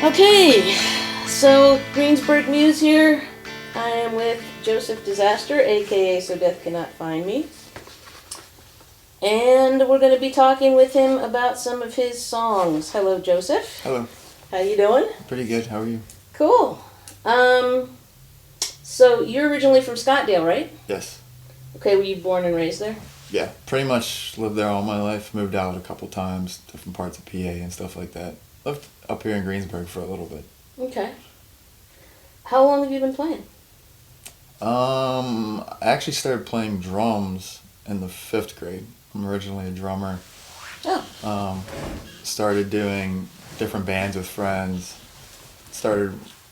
Okay, so Greensburg Muse here. I am with Joseph Disaster, aka So Death Cannot Find Me. And we're going to be talking with him about some of his songs. Hello, Joseph. Hello. How you doing? Pretty good. How are you? Cool. So you're originally from Scottdale, right? Yes. Okay, were you born and raised there? Yeah. Pretty much lived there all my life. Moved out a couple times, different parts of PA and stuff like that. Lived up here in Greensburg for a little bit. Okay. How long have you been playing? I actually started playing drums in the 5th grade. I'm originally a drummer. Oh. Started doing different bands with friends.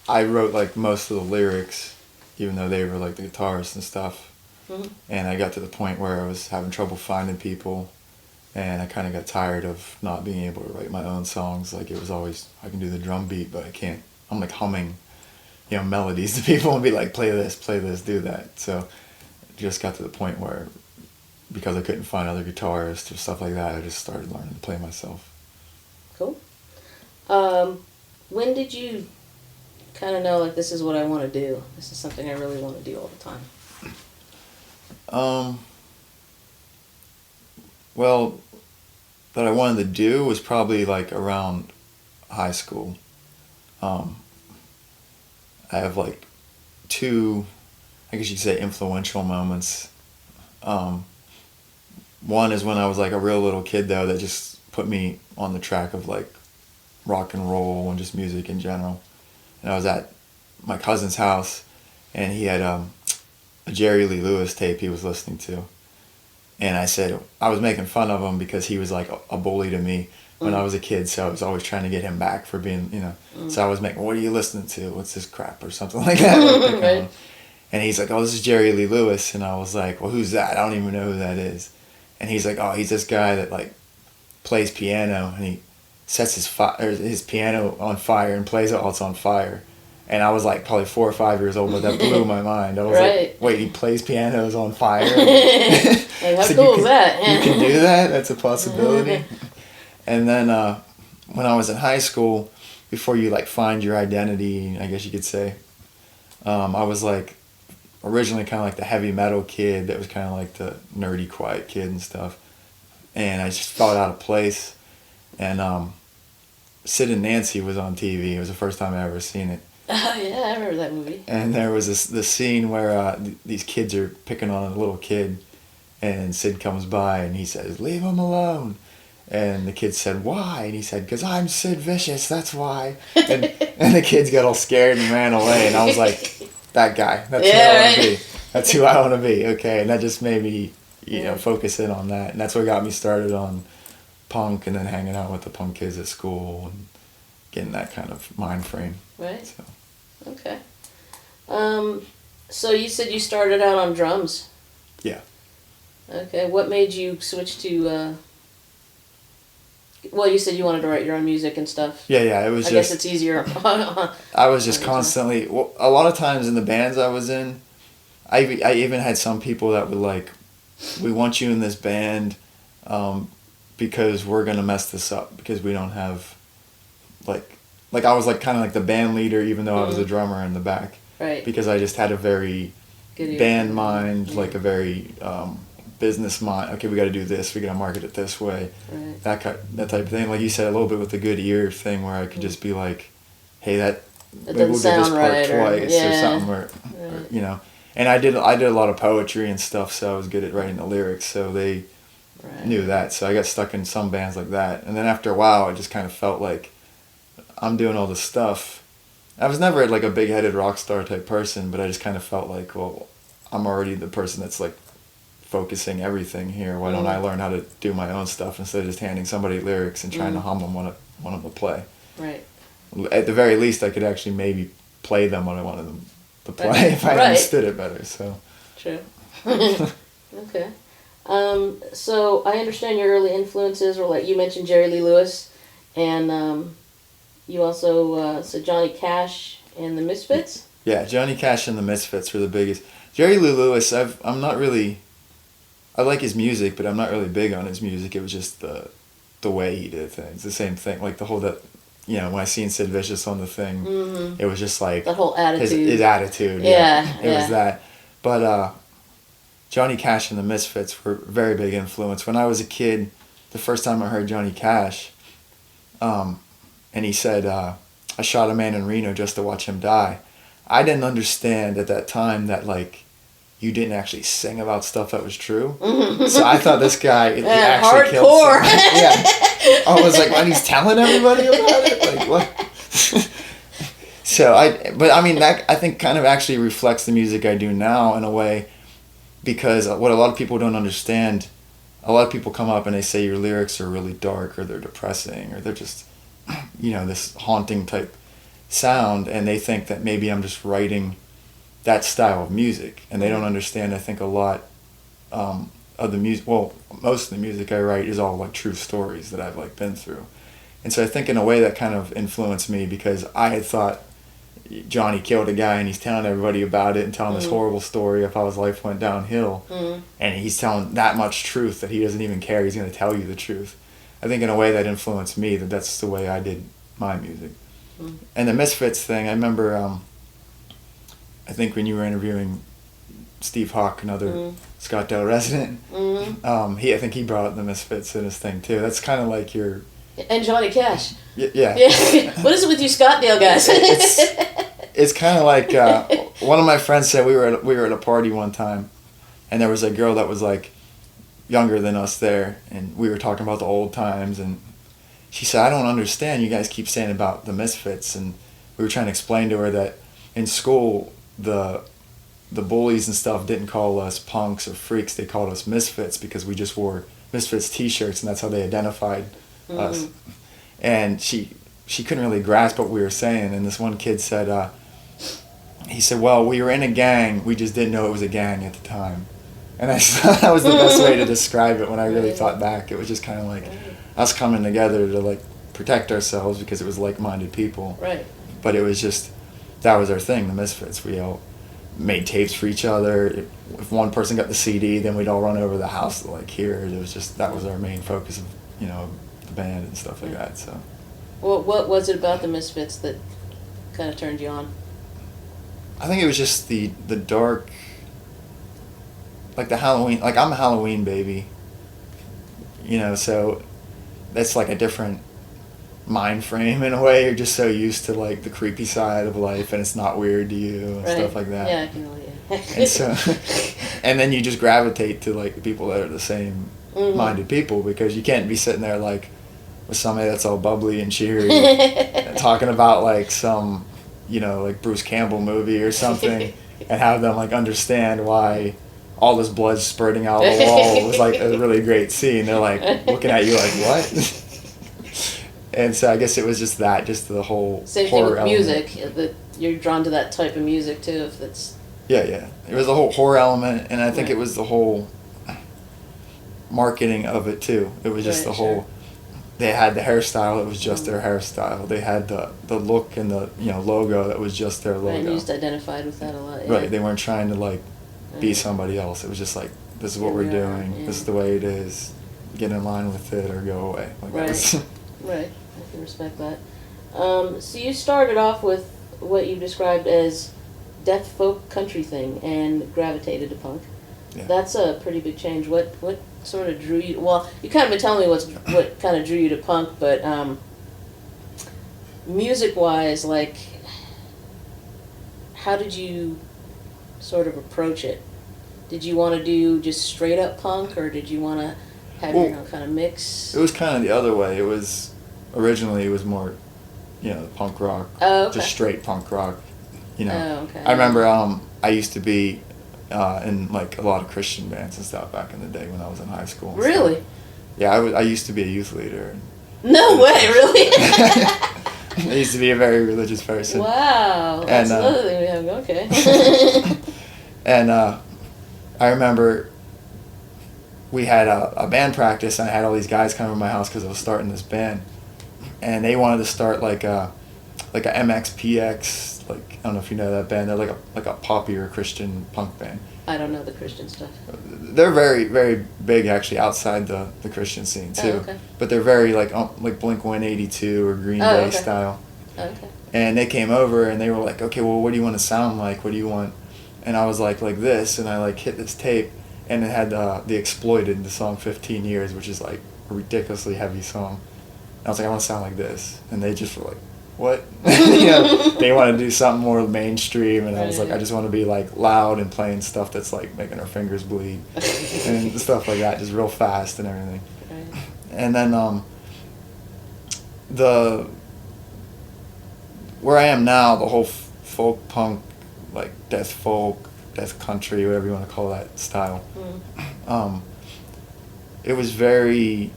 I wrote like most of the lyrics, even though they were like the guitarists and stuff. Mm-hmm. And I got to the point where I was having trouble finding people, and I kind of got tired of not being able to write my own songs. Like it was always, I can do the drum beat, but I can't. I'm like humming, melodies to people and be like, play this, do that. So it just got to the point where, because I couldn't find other guitarists or stuff like that, I just started learning to play myself. Cool. When did you kind of know, like, this is what I want to do? This is something I really want to do all the time? Well, that I wanted to do was probably like around high school. I have like two, I guess you could say, influential moments. One is when I was like a real little kid, though, that just put me on the track of like rock and roll and just music in general. And I was at my cousin's house, and he had a Jerry Lee Lewis tape he was listening to. And I was making fun of him because he was like a bully to me when I was a kid, so I was always trying to get him back for being, So I was making, what are you listening to? What's this crap? Or something like that. Right. And he's like, oh, this is Jerry Lee Lewis. And I was like, well, who's that? I don't even know who that is. And he's like, oh, he's this guy that like plays piano, and he sets his piano on fire and plays it while it's on fire. And I was like probably 4 or 5 years old, but that blew my mind. I was like, wait, he plays pianos on fire? Like, how cool is that? You can do that? That's a possibility. And then when I was in high school, before you like find your identity, I guess you could say, I was like originally kind of like the heavy metal kid that was kind of like the nerdy, quiet kid and stuff. And I just felt out of place. And Sid and Nancy was on TV. It was the first time I ever seen it. Oh, yeah, I remember that movie. And there was this scene where these kids are picking on a little kid, and Sid comes by and he says, leave him alone. And the kid said, why? And he said, because I'm Sid Vicious, that's why. And the kids got all scared and ran away. And I was like, that guy, that's who I want to be. That's who I want to be, okay. And that just made me, focus in on that. And that's what got me started on punk, and then hanging out with the punk kids at school and getting that kind of mind frame. Right. So. Okay. So you said you started out on drums. Yeah. Okay. What made you switch to? Well, you said you wanted to write your own music and stuff. Yeah. It was. I guess it's easier. I was just constantly. Well, a lot of times in the bands I was in, I even had some people that would like, we want you in this band, because we're gonna mess this up because we don't have, like I was like kind of like the band leader, even though I was a drummer in the back. Right. Because I just had a very band mind, like a very business mind. Okay, we got to do this. We got to market it this way. Right. That type of thing. Like you said, a little bit with the good ear thing, where I could just be like, hey, maybe we'll do this part twice or something, or And I did a lot of poetry and stuff, so I was good at writing the lyrics. So they knew that. So I got stuck in some bands like that, and then after a while, I just kind of felt like, I'm doing all this stuff. I was never like a big-headed rock star type person, but I just kind of felt like, well, I'm already the person that's like focusing everything here. Why don't I learn how to do my own stuff instead of just handing somebody lyrics and trying to hum them when I want them to play? Right. At the very least, I could actually maybe play them when I wanted them to play if I understood it better. So. True. Okay. So I understand your early influences were, like you mentioned, Jerry Lee Lewis, and you also said Johnny Cash and the Misfits? Yeah, Johnny Cash and the Misfits were the biggest. Jerry Lee Lewis, I'm not really... I like his music, but I'm not really big on his music. It was just the way he did things. The same thing. Like the whole when I seen Sid Vicious on the thing, it was just like that whole attitude. His attitude. Yeah, it was that. But Johnny Cash and the Misfits were a very big influence. When I was a kid, the first time I heard Johnny Cash, and he said, "I shot a man in Reno just to watch him die." I didn't understand at that time that like you didn't actually sing about stuff that was true. So I thought this guy he actually killed someone. Yeah. I was like, when he's telling everybody about it, like what? So that I think kind of actually reflects the music I do now in a way, because what a lot of people don't understand, a lot of people come up and they say your lyrics are really dark or they're depressing or they're just, this haunting type sound, and they think that maybe I'm just writing that style of music, and they don't understand. I think a lot of the music, well, most of the music I write is all like true stories that I've like been through, and so I think in a way that kind of influenced me, because I had thought Johnny killed a guy and he's telling everybody about it and telling this horrible story of how his life went downhill, and he's telling that much truth that he doesn't even care. He's going to tell you the truth. I think in a way that influenced me, that's the way I did my music. And the Misfits thing, I remember, I think when you were interviewing Steve Hawk, another Scottsdale resident, I think he brought up the Misfits in his thing too. That's kind of like your... And Johnny Cash. Yeah. What is it with you Scottsdale guys? It's kind of like, one of my friends said we were at a party one time, and there was a girl that was like younger than us there, and we were talking about the old times, and she said, "I don't understand, you guys keep saying about the Misfits," and we were trying to explain to her that in school the bullies and stuff didn't call us punks or freaks, they called us Misfits because we just wore Misfits t-shirts, and that's how they identified us. And she couldn't really grasp what we were saying, and this one kid said, he said, "Well, we were in a gang, we just didn't know it was a gang at the time." And I thought that was the best way to describe it when I really thought back. It was just kind of like us coming together to like protect ourselves because it was like-minded people. Right. But it was just, that was our thing, the Misfits. We all made tapes for each other. If one person got the CD, then we'd all run over the house to like hear it. It was just, that was our main focus of, the band and stuff like that. So. Well, what was it about the Misfits that kind of turned you on? I think it was just the dark, like the Halloween, like I'm a Halloween baby, so that's like a different mind frame in a way. You're just so used to like the creepy side of life, and it's not weird to you and stuff like that. Yeah, I can relate. And so, and then you just gravitate to like the people that are the same minded people, because you can't be sitting there like with somebody that's all bubbly and cheery talking about like some, like Bruce Campbell movie or something, and have them like understand why all this blood's spurting out of the wall. It was like a really great scene. They're like looking at you like, what? And so I guess it was just the whole same horror thing with element. music, that you're drawn to that type of music too, if it's... Yeah. It was the whole horror element, and I think it was the whole marketing of it too. It was just the whole... They had the hairstyle, it was just their hairstyle. They had the look and the logo that was just their logo. Right, and you just identified with that a lot. Yeah. Right, they weren't trying to like be somebody else. It was just like, this is what we're doing, this is the way it is, get in line with it or go away. Like right. Right, I can respect that. So you started off with what you described as death folk country thing and gravitated to punk. Yeah. That's a pretty big change. What sort of drew you? Well, you kind of been telling me what kind of drew you to punk, but music-wise, like, how did you sort of approach it? Did you want to do just straight up punk, or did you want to have your own kind of mix? It was kind of the other way. It was originally more, punk rock, just straight punk rock. Oh, okay. I remember I used to be in like a lot of Christian bands and stuff back in the day when I was in high school. Really? Stuff. Yeah, I used to be a youth leader. No way, really? I used to be a very religious person. Wow, that's another thing we have. Okay. And I remember we had a band practice, and I had all these guys come to my house because I was starting this band, and they wanted to start like a MXPX, like, I don't know if you know that band. They're like a poppier Christian punk band. I don't know the Christian stuff. They're very, very big actually outside the Christian scene too. Oh, okay. But they're very like Blink-182 or Green Oh, Day okay. style. Oh, okay. And they came over and they were like, okay, well, what do you want to sound like? What do you want? And I was like this, and I like hit this tape, and it had the Exploited, the song 15 Years, which is like a ridiculously heavy song. And I was like, I want to sound like this. And they just were like, what? You know, they want to do something more mainstream, and I was like, I just want to be like loud and playing stuff that's like making our fingers bleed and stuff like that, just real fast and everything. Right. And then where I am now, the whole folk punk, like death folk, death country, whatever you want to call that style, it was very.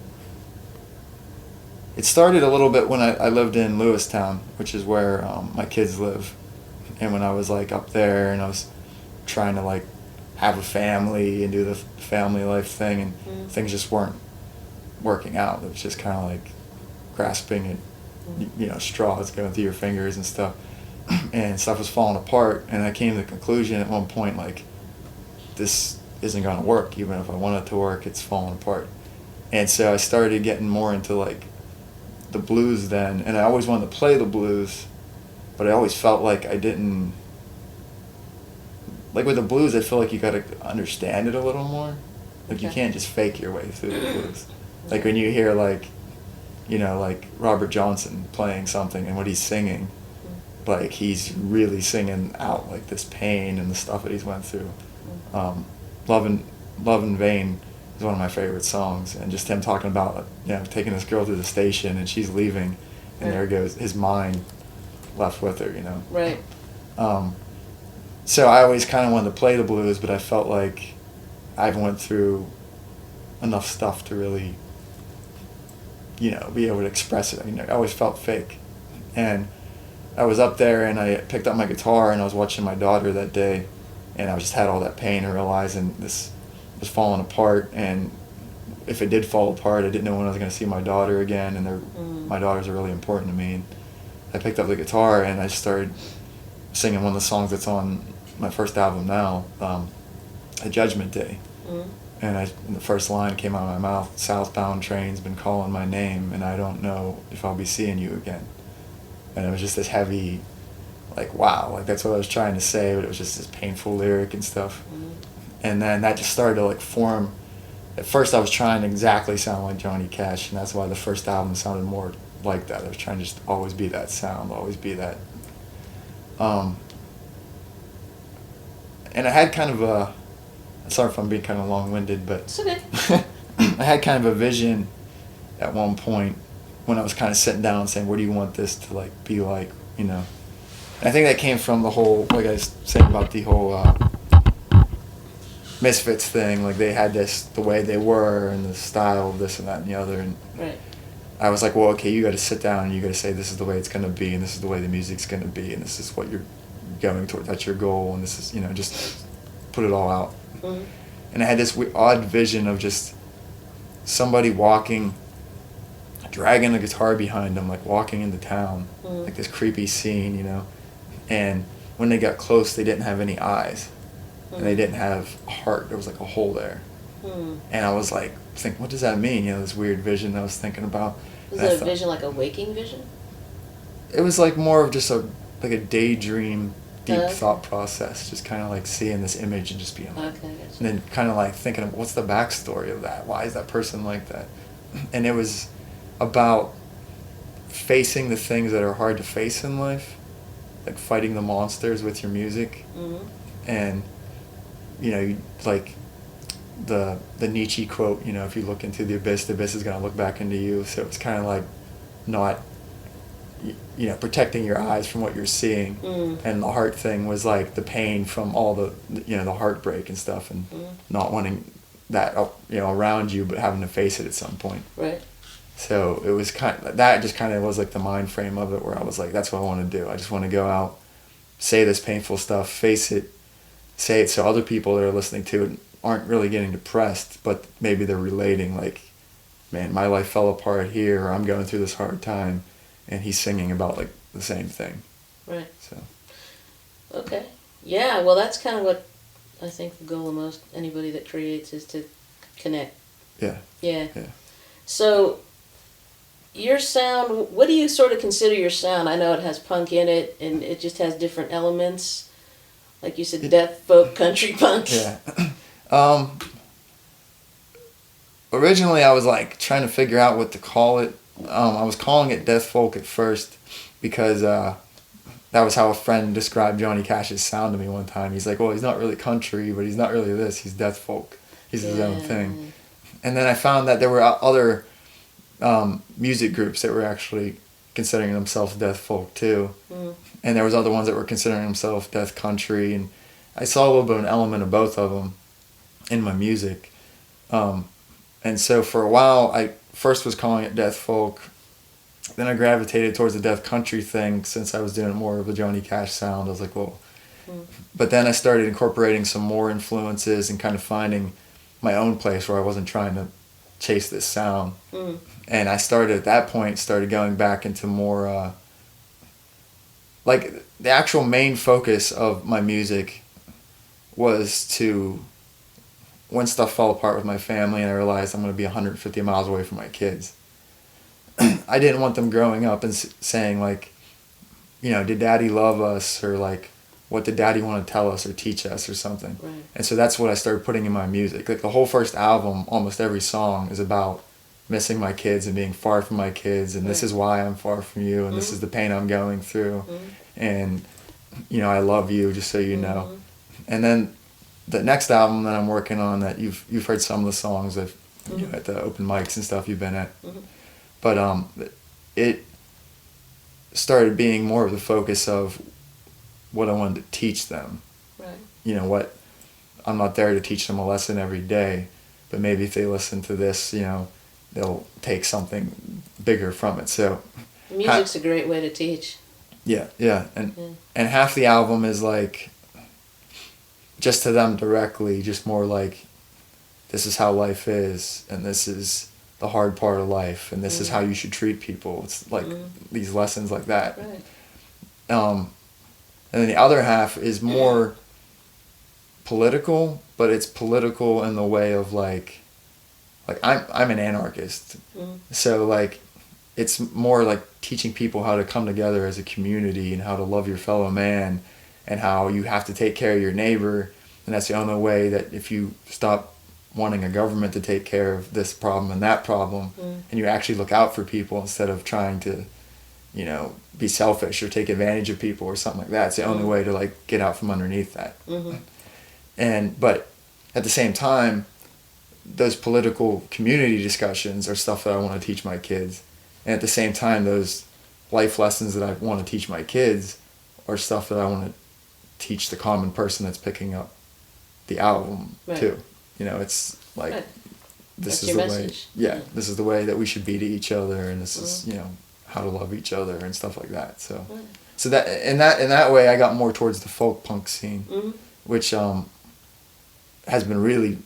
It started a little bit when I lived in Lewistown, which is where my kids live. And when I was like up there and I was trying to like have a family and do the family life thing, and things just weren't working out. It was just kind of like grasping at straws going through your fingers and stuff. And stuff was falling apart, and I came to the conclusion at one point, like, this isn't going to work. Even if I want it to work, it's falling apart. And so I started getting more into like the blues then, and I always wanted to play the blues, but I always felt like I didn't, like with the blues, I feel like you gotta understand it a little more. Like you can't just fake your way through the blues. Like when you hear like Robert Johnson playing something and what he's singing, like he's really singing out like this pain and the stuff that he's went through. Love in Vain is one of my favorite songs, and just him talking about taking this girl to the station and she's leaving, and there goes his mind left with her, Right. So I always kind of wanted to play the blues, but I felt like I went through enough stuff to really be able to express it. I mean, I always felt fake. And I was up there and I picked up my guitar and I was watching my daughter that day, and I just had all that pain and realizing this was falling apart, and if it did fall apart, I didn't know when I was going to see my daughter again, and my daughters are really important to me. And I picked up the guitar and I started singing one of the songs that's on my first album now, A Judgment Day. And the first line came out of my mouth, "Southbound train's been calling my name, and I don't know if I'll be seeing you again." And it was just this heavy, like, wow, like that's what I was trying to say, but it was just this painful lyric and stuff. And then that just started to like form. At first I was trying to exactly sound like Johnny Cash, and that's why the first album sounded more like that. I was trying to just always be that sound, always be that. And I had kind of a, sorry if I'm being kind of long-winded, but It's okay. I had kind of a vision at one point when I was kind of sitting down and saying, what do you want this to like be like, And I think that came from the whole, like I was saying about the whole Misfits thing. Like they had this, the way they were and the style of this and that and the other. And Right. I was like, well, okay, you got to sit down and you got to say this is the way it's going to be, and this is the way the music's going to be, and this is what you're going toward. That's your goal, and this is, just put it all out. And I had this odd vision of just somebody walking, dragging a guitar behind them, like walking into town, like this creepy scene, And when they got close, they didn't have any eyes, and they didn't have a heart. There was like a hole there. And I was like, what does that mean? This weird vision I was thinking about. Was it a vision like a waking vision? It was like more of just a daydream, deep thought process, just kind of like seeing this image and just being like, Okay, gotcha. and then kind of like thinking of what's the backstory of that? Why is that person like that? And it was about facing the things that are hard to face in life, like fighting the monsters with your music, and like the Nietzsche quote, if you look into the abyss is going to look back into you. So it's kind of like not protecting your eyes from what you're seeing. And the heart thing was like the pain from all the heartbreak and stuff, and not wanting that around you, but having to face it at some point. Right. So it was that just kind of was like the mind frame of it, where I was like, that's what I want to do. I just want to go out, say this painful stuff, face it, say it so other people that are listening to it aren't really getting depressed, but maybe they're relating, like, man, my life fell apart here, or I'm going through this hard time, and he's singing about like the same thing. Right. So. Okay. Yeah. Well, that's kind of what I think the goal of most anybody that creates is to connect. Yeah. Yeah. Yeah. So, your sound, what do you sort of consider your sound? I know it has punk in it, and it just has different elements. Like you said, death, folk, country, punk. Yeah. um, Originally, I was like trying to figure out what to call it. I was calling it death folk at first because that was how a friend described Johnny Cash's sound to me one time. He's like, well, he's not really country, but he's not really this. He's death folk. He's his own thing. And then I found that there were other music groups that were actually considering themselves death folk too. Mm. And there was other ones that were considering themselves death country. And I saw a little bit of an element of both of them in my music. And so for a while, I first was calling it death folk. Then I gravitated towards the death country thing since I was doing more of a Johnny Cash sound. I was like, well. But then I started incorporating some more influences and kind of finding my own place where I wasn't trying to chase this sound. Mm. And I started at that point, started going back into more, like the actual main focus of my music was to, when stuff fell apart with my family and I realized I'm going to be 150 miles away from my kids, I didn't want them growing up and saying like, you know, did daddy love us, or like, what did daddy want to tell us or teach us or something. Right. And so that's what I started putting in my music. Like the whole first album, almost every song is about missing my kids and being far from my kids, and this is why I'm far from you, and this is the pain I'm going through, and you know, I love you, just so you know. And then the next album that I'm working on, that you've heard some of the songs that you know, at the open mics and stuff you've been at, but it started being more of the focus of what I wanted to teach them. Right. You know what, I'm not there to teach them a lesson every day, but maybe if they listen to this, you know, they'll take something bigger from it. So music's a great way to teach. Yeah, and half the album is like just to them directly, just more like, this is how life is, and this is the hard part of life, and this is how you should treat people. It's like these lessons like that. Right. And then the other half is more political, but it's political in the way of like I'm an anarchist. So like it's more like teaching people how to come together as a community and how to love your fellow man, and how you have to take care of your neighbor, and that's the only way that if you stop wanting a government to take care of this problem and that problem, and you actually look out for people instead of trying to, you know, be selfish or take advantage of people or something like that. It's the only way to like get out from underneath that. But at the same time, those political community discussions are stuff that I want to teach my kids. And at the same time, those life lessons that I want to teach my kids are stuff that I want to teach the common person that's picking up the album too. You know, it's like, this is the way, this is the way that we should be to each other, and this is, you know, how to love each other and stuff like that. So, so that in that way, I got more towards the folk punk scene, which has been really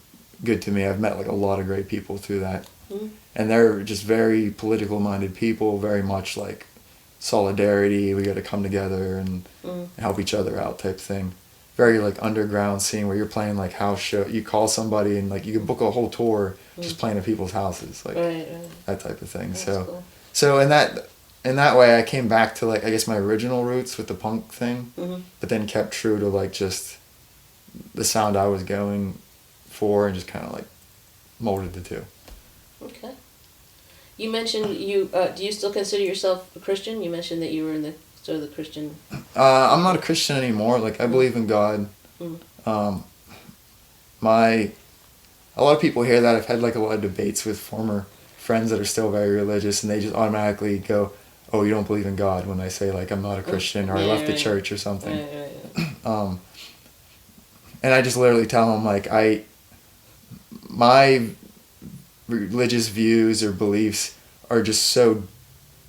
good to me. I've met like a lot of great people through that, and they're just very political minded people, very much like solidarity. We got to come together and help each other out type thing. Very like underground scene where you're playing like house show. You call somebody and like you can book a whole tour just playing at people's houses, like that type of thing. That's cool. So in that way, I came back to like, I guess, my original roots with the punk thing, but then kept true to like just the sound I was going for, and just kind of like molded the two. Okay. You mentioned do you still consider yourself a Christian? You mentioned that you were in the sort of the Christian. I'm not a Christian anymore. Like I believe in God. A lot of people hear that. I've had like a lot of debates with former friends that are still very religious, and they just automatically go, "Oh, you don't believe in God," when I say like I'm not a Christian or I left the church or something. And I just literally tell them like my religious views or beliefs are just so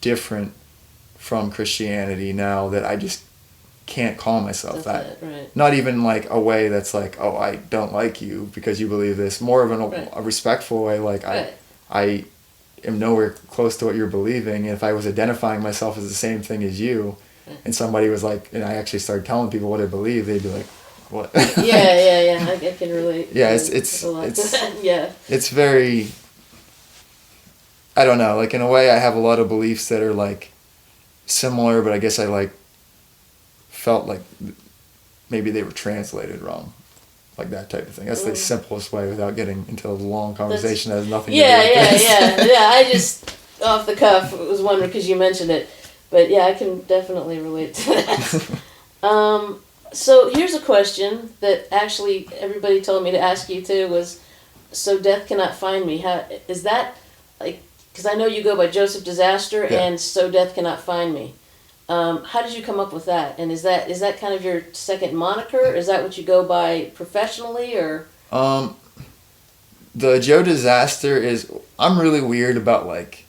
different from Christianity now that I just can't call myself that. Not even like a way that's like, oh, I don't like you because you believe this. More of a respectful way, like I am nowhere close to what you're believing. And if I was identifying myself as the same thing as you, and somebody was like, and I actually started telling people what I believe, they'd be like, what? Yeah. I can relate. Yeah, it's a lot to that. Yeah. It's very, I don't know, like in a way I have a lot of beliefs that are like similar, but I guess I like felt like maybe they were translated wrong. Like that type of thing. That's the simplest way without getting into a long conversation that has nothing to do with this. Yeah. I just, off the cuff, was wondering because you mentioned it. But yeah, I can definitely relate to that. So here's a question that actually everybody told me to ask you too was, so Death Cannot Find Me. How is that, like, because I know you go by Joseph Disaster and So Death Cannot Find Me. How did you come up with that? And is that kind of your second moniker? Is that what you go by professionally, or? The Joe Disaster is, I'm really weird about like,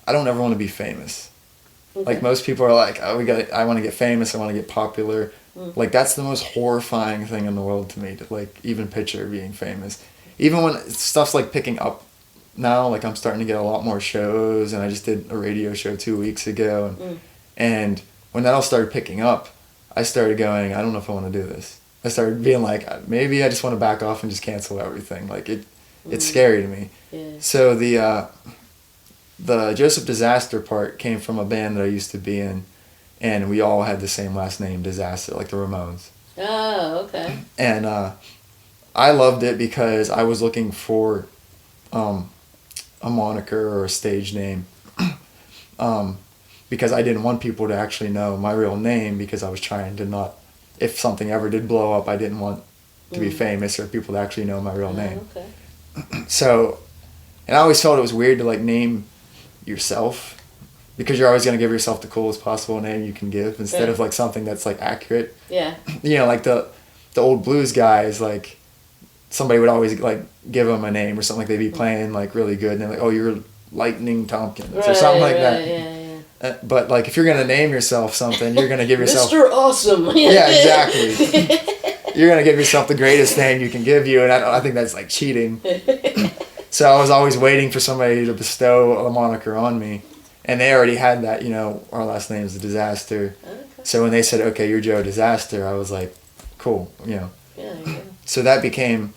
I don't ever want to be famous. Okay. Like most people are like, oh, I want to get famous, I want to get popular. Like that's the most horrifying thing in the world to me, to like even picture being famous. Even when stuff's like picking up now, like I'm starting to get a lot more shows, and I just did a radio show 2 weeks ago, and when that all started picking up, I started going, I don't know if I want to do this. I started being like, maybe I just want to back off and just cancel everything. Like it's scary to me. Yeah. So the Joseph Disaster part came from a band that I used to be in, and we all had the same last name, Disaster, like the Ramones. Oh, okay. And I loved it because I was looking for a moniker or a stage name, because I didn't want people to actually know my real name, because I was trying to not, if something ever did blow up, I didn't want to be famous or people to actually know my real name. Okay. So, and I always felt it was weird to like name yourself, because you're always going to give yourself the coolest possible name you can give instead of like something that's like accurate. Yeah. You know, like the old blues guys, like somebody would always like give them a name or something, like they'd be playing like really good and they're like, oh, you're Lightning Tompkins or something like that. Yeah. But like if you're going to name yourself something, you're going to give yourself Mr. Awesome. Yeah, exactly. You're going to give yourself the greatest name you can give you, and I think that's like cheating. So I was always waiting for somebody to bestow a moniker on me. And they already had that, you know, our last name is Disaster. Okay. So when they said, okay, you're Joe Disaster, I was like, cool, you know. Yeah. So that became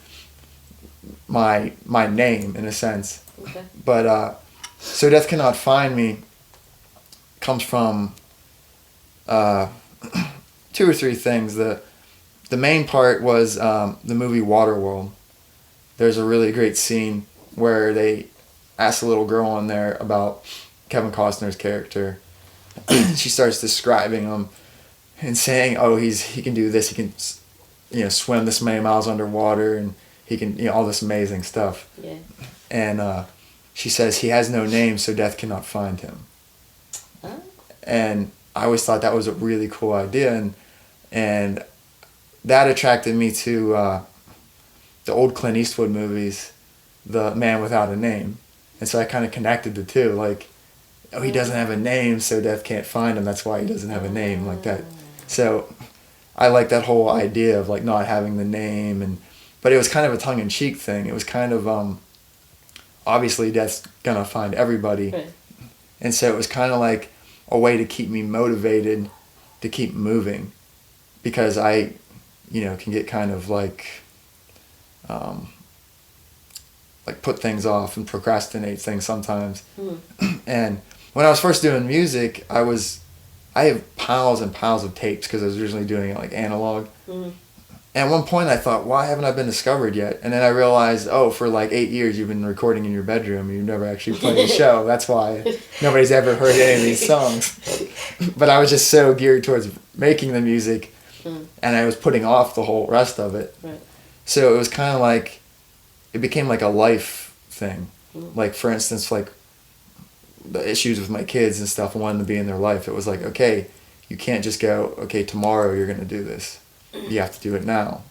my name in a sense. Okay. But So Death Cannot Find Me comes from 2 or 3 things. The main part was the movie Waterworld. There's a really great scene where they ask a little girl in there about Kevin Costner's character. She starts describing him and saying, oh, he can do this, he can, you know, swim this many miles underwater, and he can, you know, all this amazing stuff. Yeah. And she says he has no name, so death cannot find him. Oh. And I always thought that was a really cool idea, and that attracted me to the old Clint Eastwood movies, The Man Without a Name. And so I kind of connected the two, like, oh, he doesn't have a name, so death can't find him, that's why he doesn't have a name, like that. So I like that whole idea of like not having the name, but it was kind of a tongue-in-cheek thing. It was kind of, obviously death's gonna find everybody. Right. And so it was kind of like a way to keep me motivated to keep moving, because I, you know, can get kind of like put things off and procrastinate things sometimes. And when I was first doing music, I have piles and piles of tapes, because I was originally doing it like analog. And at one point I thought, why haven't I been discovered yet? And then I realized, oh, for like 8 years you've been recording in your bedroom and you've never actually played a show. That's why nobody's ever heard any of these songs. But I was just so geared towards making the music, and I was putting off the whole rest of it. Right. So it was kind of like, it became like a life thing. Like, for instance, like the issues with my kids and stuff, wanting to be in their life. It was like, okay, you can't just go, okay, tomorrow you're going to do this. You have to do it now.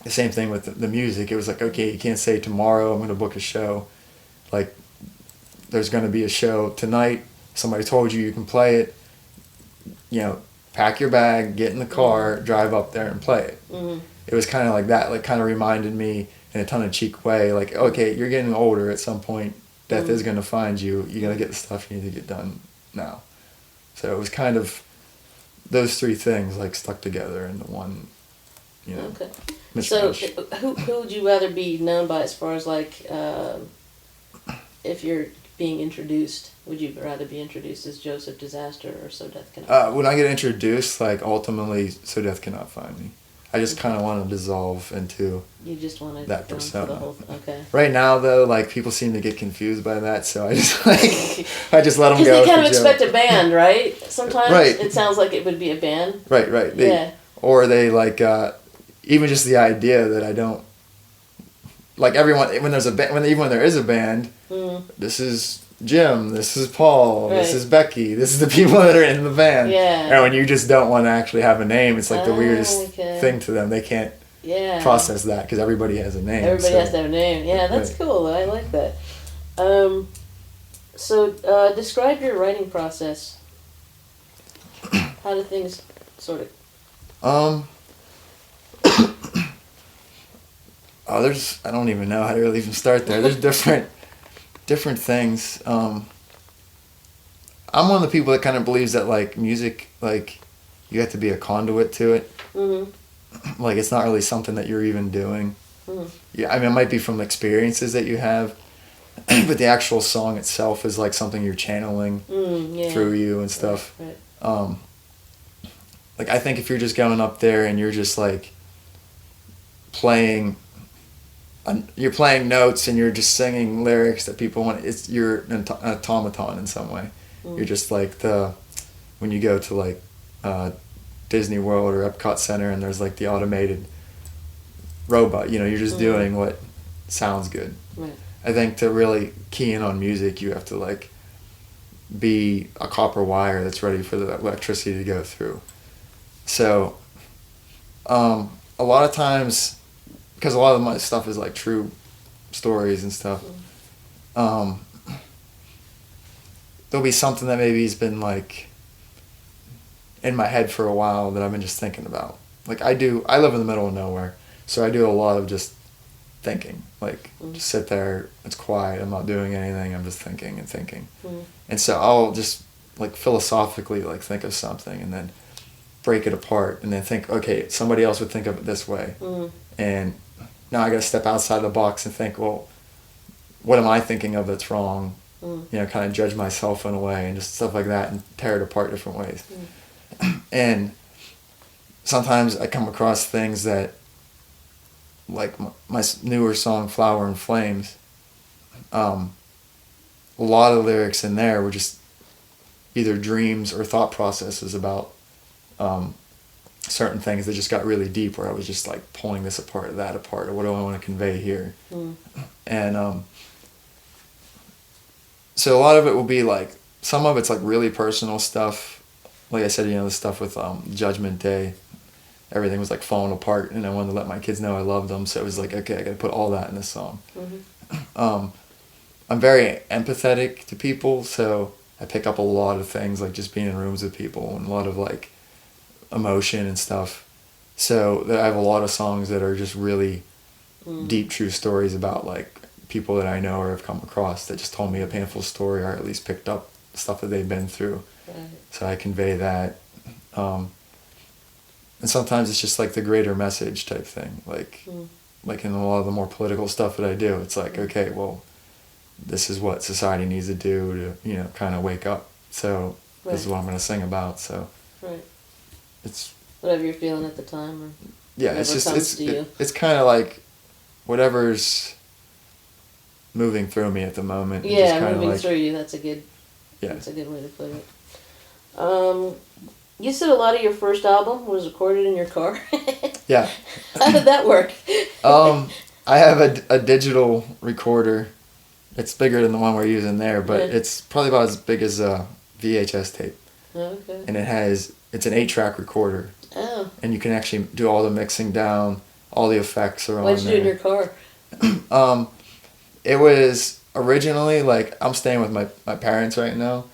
The same thing with the music. It was like, okay, you can't say tomorrow I'm going to book a show. Like, there's going to be a show tonight. Somebody told you can play it. You know, pack your bag, get in the car, drive up there and play it. It was kind of like that. Like, kind of reminded me in a tongue-in-cheek way, like, okay, you're getting older. At some point, death is going to find you. You got to get the stuff you need to get done now. So it was kind of those 3 things like stuck together into one Okay. mishmash. So, who would you rather be known by as far as like, if you're being introduced? Would you rather be introduced as Joseph Disaster or So Death Cannot? When I get introduced, like ultimately, So Death Cannot Find Me. I just kind of want to dissolve into You just want to that go for persona. the whole. Okay. Right now, though, like people seem to get confused by that, so I just I just let them Because go. they kind of with the expect joke. a band, right? Sometimes Right. it sounds like it would be a band. Right. Yeah. Or they like even just the idea that I don't like everyone when there's a even when there is a band. This is Jim. This is Paul. This Right. is Becky. This is the people that are in the band. Yeah. And when you just don't want to actually have a name, it's like the Oh, weirdest okay. thing to them. They can't Yeah. process that because everybody has a name. Everybody so. has to have a name. Yeah, that's Right. cool. I like that. So, describe your writing process. How do things sort of... I don't even know how to really even start there. There's different things. I'm one of the people that kind of believes that like music, like you have to be a conduit to it. Mm-hmm. Like it's not really something that you're even doing. Mm-hmm. Yeah, I mean, it might be from experiences that you have, but the actual song itself is like something you're channeling Yeah. through you and stuff. Right. Like I think if you're just going up there and you're just like playing notes and you're just singing lyrics that people want, you're an automaton in some way. You're just like when you go to like Disney World or Epcot Center and there's like the automated robot, you're just doing what sounds good. Right. I think to really key in on music, you have to like be a copper wire that's ready for the electricity to go through. So a lot of times, because a lot of my stuff is like true stories and stuff, there'll be something that maybe has been like in my head for a while that I've been just thinking about. Like I live in the middle of nowhere, so I do a lot of just thinking. Like just sit there, it's quiet, I'm not doing anything, I'm just thinking and thinking. And so I'll just like philosophically like think of something and then break it apart and then think, okay, somebody else would think of it this way. And now I got to step outside the box and think, well, what am I thinking of that's wrong? Kind of judge myself in a way and just stuff like that and tear it apart different ways. And sometimes I come across things that, like my newer song, Flower and Flames, a lot of the lyrics in there were just either dreams or thought processes about certain things that just got really deep where I was just like pulling this apart, that apart, or what do I want to convey here? And so a lot of it will be like, some of it's like really personal stuff. Like I said, the stuff with Judgment Day, everything was like falling apart and I wanted to let my kids know I loved them. So it was like, okay, I got to put all that in this song. I'm very empathetic to people, so I pick up a lot of things, like just being in rooms with people and a lot of like emotion and stuff. So I have a lot of songs that are just really deep, true stories about like people that I know or have come across that just told me a painful story or at least picked up stuff that they've been through. Right. So I convey that. And sometimes it's just like the greater message type thing. Like in a lot of the more political stuff that I do, it's like, okay, well, this is what society needs to do to, kind of wake up. So this is what I'm going to sing about. So it's whatever you're feeling at the time, or it's just it's kind of like whatever's moving through me at the moment. Yeah, moving through you. That's a good. Yeah. That's a good way to put it. You said a lot of your first album was recorded in your car. Yeah. How did that work? I have a digital recorder. It's bigger than the one we're using there, but it's probably about as big as a VHS tape. Okay. And it's an 8-track recorder. Oh. And you can actually do all the mixing down, all the effects are on there. What'd you do in your car? It was originally, like, I'm staying with my parents right now,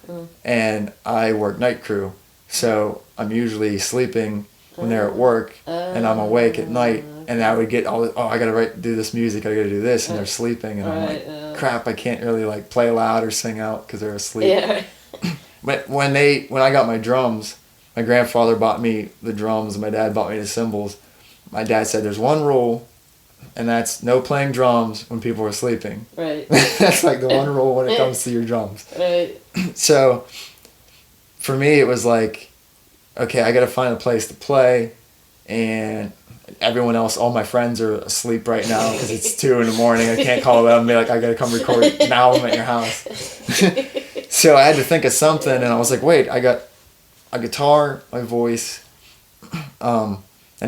and I work night crew. So I'm usually sleeping when they're at work, and I'm awake at night, and I would get I gotta do this music, I gotta do this, and they're sleeping, and I'm like, crap, I can't really like play loud or sing out because they're asleep. Yeah. But when I got my drums, my grandfather bought me the drums, and my dad bought me the cymbals. my dad said there's one rule, and that's no playing drums when people are sleeping. Right. That's like the one rule when it comes to your drums. Right. So for me, it was like, okay, I got to find a place to play, and everyone else, all my friends are asleep right now because it's 2 a.m. I can't call them and be like, I got to come record an album at your house. So I had to think of something, and I was like, wait, I got a guitar, my voice, and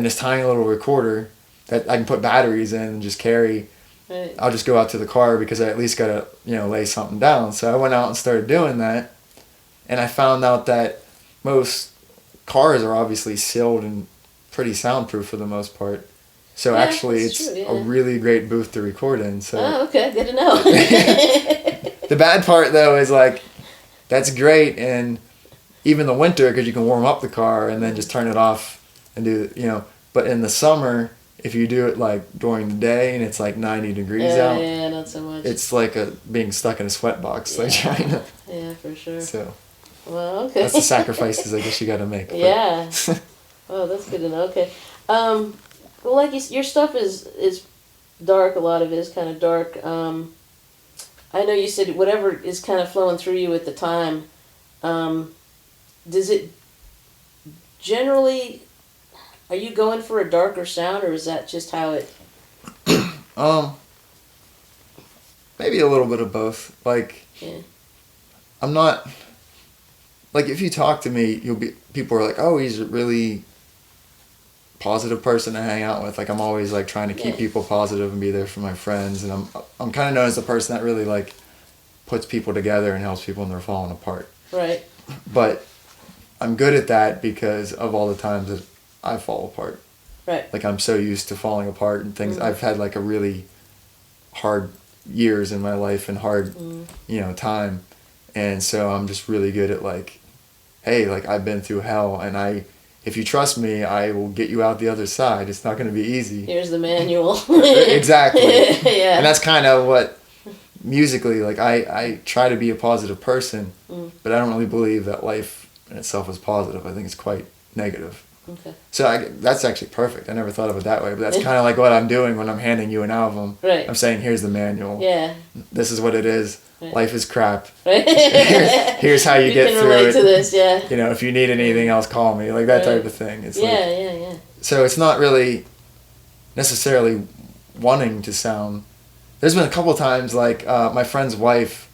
this tiny little recorder that I can put batteries in and just carry. Right. I'll just go out to the car because I at least got to, lay something down. So I went out and started doing that, and I found out that most cars are obviously sealed and pretty soundproof for the most part. So Yeah, actually that's it's true, yeah. a really great booth to record in. So Oh, okay, good to know. the bad part though is like, that's great in even the winter because you can warm up the car and then just turn it off and do, but in the summer, if you do it like during the day and it's like 90 degrees out, Yeah, not so much. it's like being stuck in a sweat box. Yeah. Like trying to, Yeah, for sure. so Well, okay. that's the sacrifices I guess you got to make. But. Yeah. Oh, that's good to know. Okay. Well, like your stuff is dark. A lot of it is kind of dark. I know you said whatever is kind of flowing through you at the time. Does it generally? Are you going for a darker sound, or is that just how it? Maybe a little bit of both. Like, Yeah. I'm not. Like, if you talk to me, people are like, oh, he's a really positive person to hang out with. Like, I'm always like trying to keep Yeah. people positive and be there for my friends, and I'm kind of known as the person that really like puts people together and helps people when they're falling apart. Right. But I'm good at that because of all the times that I fall apart. Right. Like, I'm so used to falling apart and things. Mm. I've had like a really hard years in my life and hard, time. And so I'm just really good at like, hey, like I've been through hell, and if you trust me, I will get you out the other side. It's not going to be easy. Here's the manual. Exactly. Yeah. And that's kind of what musically, like I try to be a positive person, but I don't really believe that life in itself is positive. I think it's quite negative. Okay. So that's actually perfect. I never thought of it that way, but that's kind of like what I'm doing when I'm handing you an album. Right. I'm saying, here's the manual. Yeah. This is what it is. Right. Life is crap. Right. Here's how you get can through relate it. to this, yeah. If you need anything else, call me. Like that Right. type of thing. It's Yeah. So it's not really necessarily wanting to sound. There's been a couple of times like my friend's wife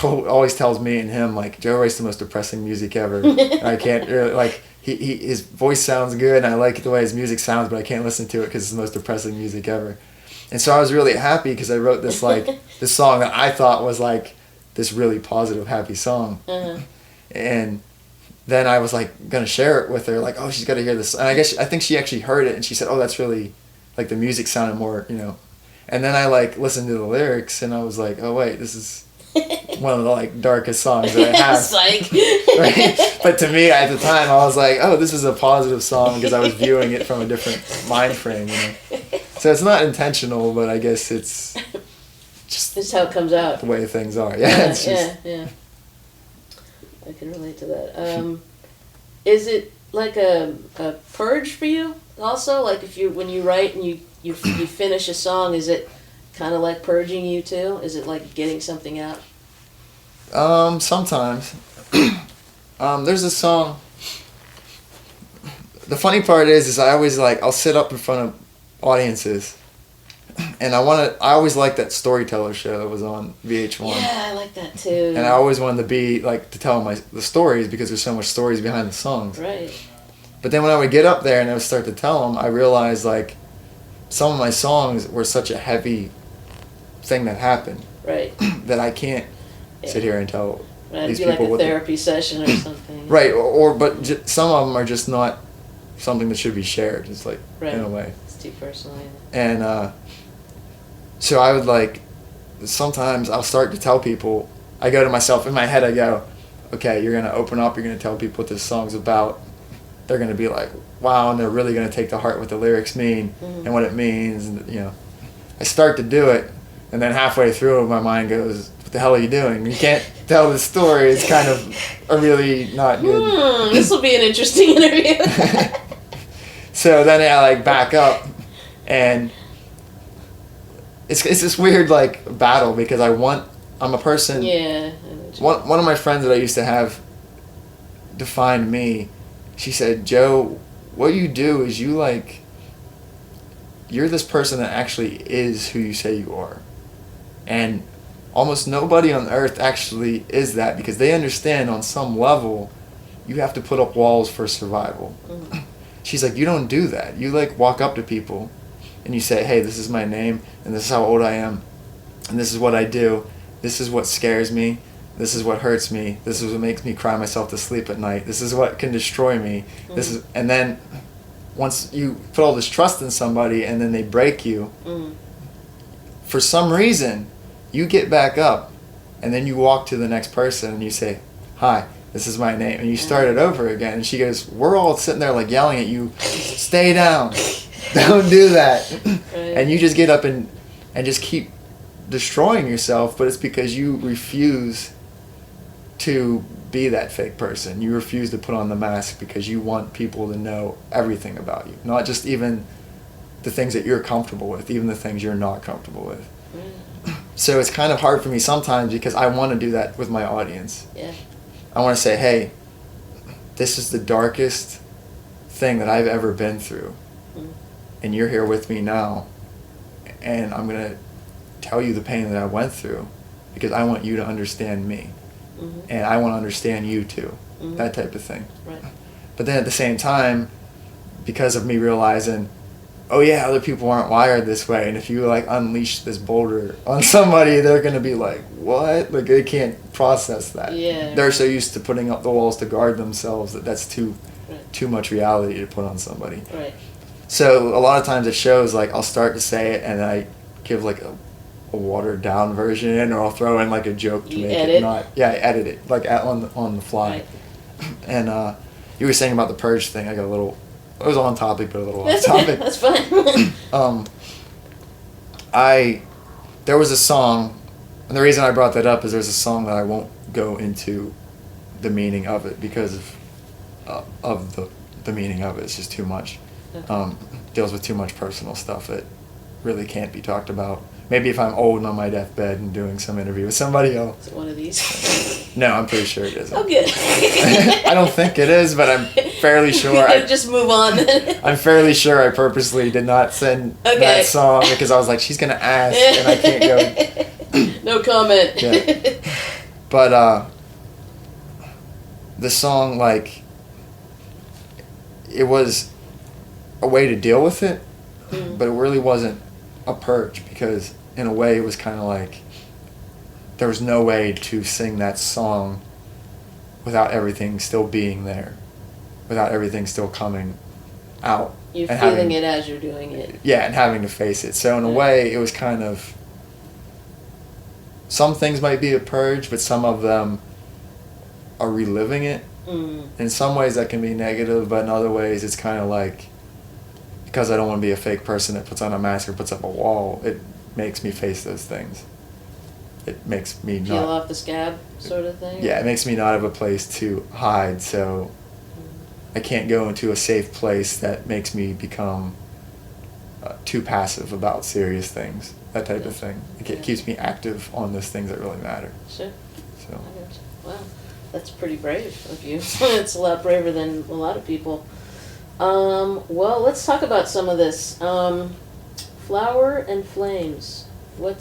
always tells me and him like, Joe writes the most depressing music ever. And I can't really like his voice sounds good and I like the way his music sounds, but I can't listen to it because it's the most depressing music ever. And so I was really happy because I wrote this like this song that I thought was like this really positive, happy song. Uh-huh. And then I was like gonna share it with her, like, oh, she's got to hear this. And I think she actually heard it and she said, oh, that's really like the music sounded more, And then I like listened to the lyrics and I was like, oh wait, this is one of the like darkest songs that I have. Psych. Right? But to me at the time I was like, oh, this is a positive song because I was viewing it from a different mind frame. So it's not intentional, but I guess it's just Just how it comes out. the way things are. Yeah, it's just, yeah. I can relate to that. Is it like a purge for you also? Like when you write and you finish a song, is it kind of like purging you too? Is it like getting something out? Sometimes. There's a song. The funny part is I always I'll sit up in front of audiences, and I always liked that storyteller show that was on VH1. Yeah, I like that too. And I always wanted to be to tell the stories because there's so much stories behind the songs. Right. But then when I would get up there and I would start to tell them, I realized some of my songs were such a heavy thing that happened. Right. That I can't sit here and tell Right. these It'd be like people a therapy session or something. Right, but some of them are just not something that should be shared. It's Right. in a way. It's too personal. Yeah. And so I would sometimes I'll start to tell people, I go to myself, in my head I go, okay, you're going to open up, you're going to tell people what this song's about. They're going to be like, wow, and they're really going to take to heart what the lyrics mean and what it means. And, I start to do it, and then halfway through my mind goes, what the hell are you doing? You can't tell the story. It's kind of a really not good. This will be an interesting interview. So then I like back up, and it's this weird like battle because I'm a person. Yeah. One of my friends that I used to have defined me. She said, "Joe, what you do is you're this person that actually is who you say you are." And almost nobody on earth actually is that, because they understand on some level you have to put up walls for survival. Mm-hmm. She's like, you don't do that. You like walk up to people and you say, hey, this is my name and this is how old I am and this is what I do. This is what scares me. This is what hurts me. This is what makes me cry myself to sleep at night. This is what can destroy me. Mm-hmm. And then once you put all this trust in somebody and then they break you, for some reason, you get back up and then you walk to the next person and you say, hi, this is my name. And you start it over again. And she goes, we're all sitting there like yelling at you, stay down. Don't do that. Right. And you just get up and just keep destroying yourself, but it's because you refuse to be that fake person. You refuse to put on the mask because you want people to know everything about you. Not just even the things that you're comfortable with, even the things you're not comfortable with. So it's kind of hard for me sometimes because I want to do that with my audience. Yeah. I want to say, hey, this is the darkest thing that I've ever been through. And you're here with me now. And I'm going to tell you the pain that I went through because I want you to understand me. And I want to understand you too. That type of thing. Right. But then at the same time, because of me realizing, oh yeah, other people aren't wired this way, and if you like unleash this boulder on somebody, they're gonna be like, what? Like they can't process that. Yeah. They're so used to putting up the walls to guard themselves that's too much reality to put on somebody. Right. So a lot of times it shows like I'll start to say it and I give like a watered down version, or I'll throw in like a joke to make it not. Yeah, I edit it like on the fly. Right. And you were saying about the purge thing. I got a little. It was on topic, but a little off topic. That's fine. There was a song, and the reason I brought that up is there's a song that I won't go into the meaning of it because of the meaning of it. It's just too much. Okay. Deals with too much personal stuff that really can't be talked about. Maybe if I'm old and on my deathbed and doing some interview with somebody else. Is it one of these? No, I'm pretty sure it isn't. Oh, good. I don't think it is, but I'm fairly sure. Just move on. I'm fairly sure I purposely did not send that song because I was like, she's going to ask and I can't go. No comment. Yeah. But the song, like, it was a way to deal with it, but it really wasn't a purge because in a way it was kind of like there was no way to sing that song without everything still being there, without everything still coming out. You're feeling it as you're doing it. Yeah, and having to face it. So in a way it was kind of, some things might be a purge, but some of them are reliving it. In some ways that can be negative, but in other ways it's kind of like, because I don't want to be a fake person that puts on a mask or puts up a wall, it makes me face those things. It makes me peel off the scab sort of thing? Yeah, it makes me not have a place to hide, so I can't go into a safe place that makes me become too passive about serious things, that type of thing. It keeps me active on those things that really matter. Sure. So. Wow, that's pretty brave of you. It's a lot braver than a lot of people. Well, let's talk about some of this. Flower and Flames. What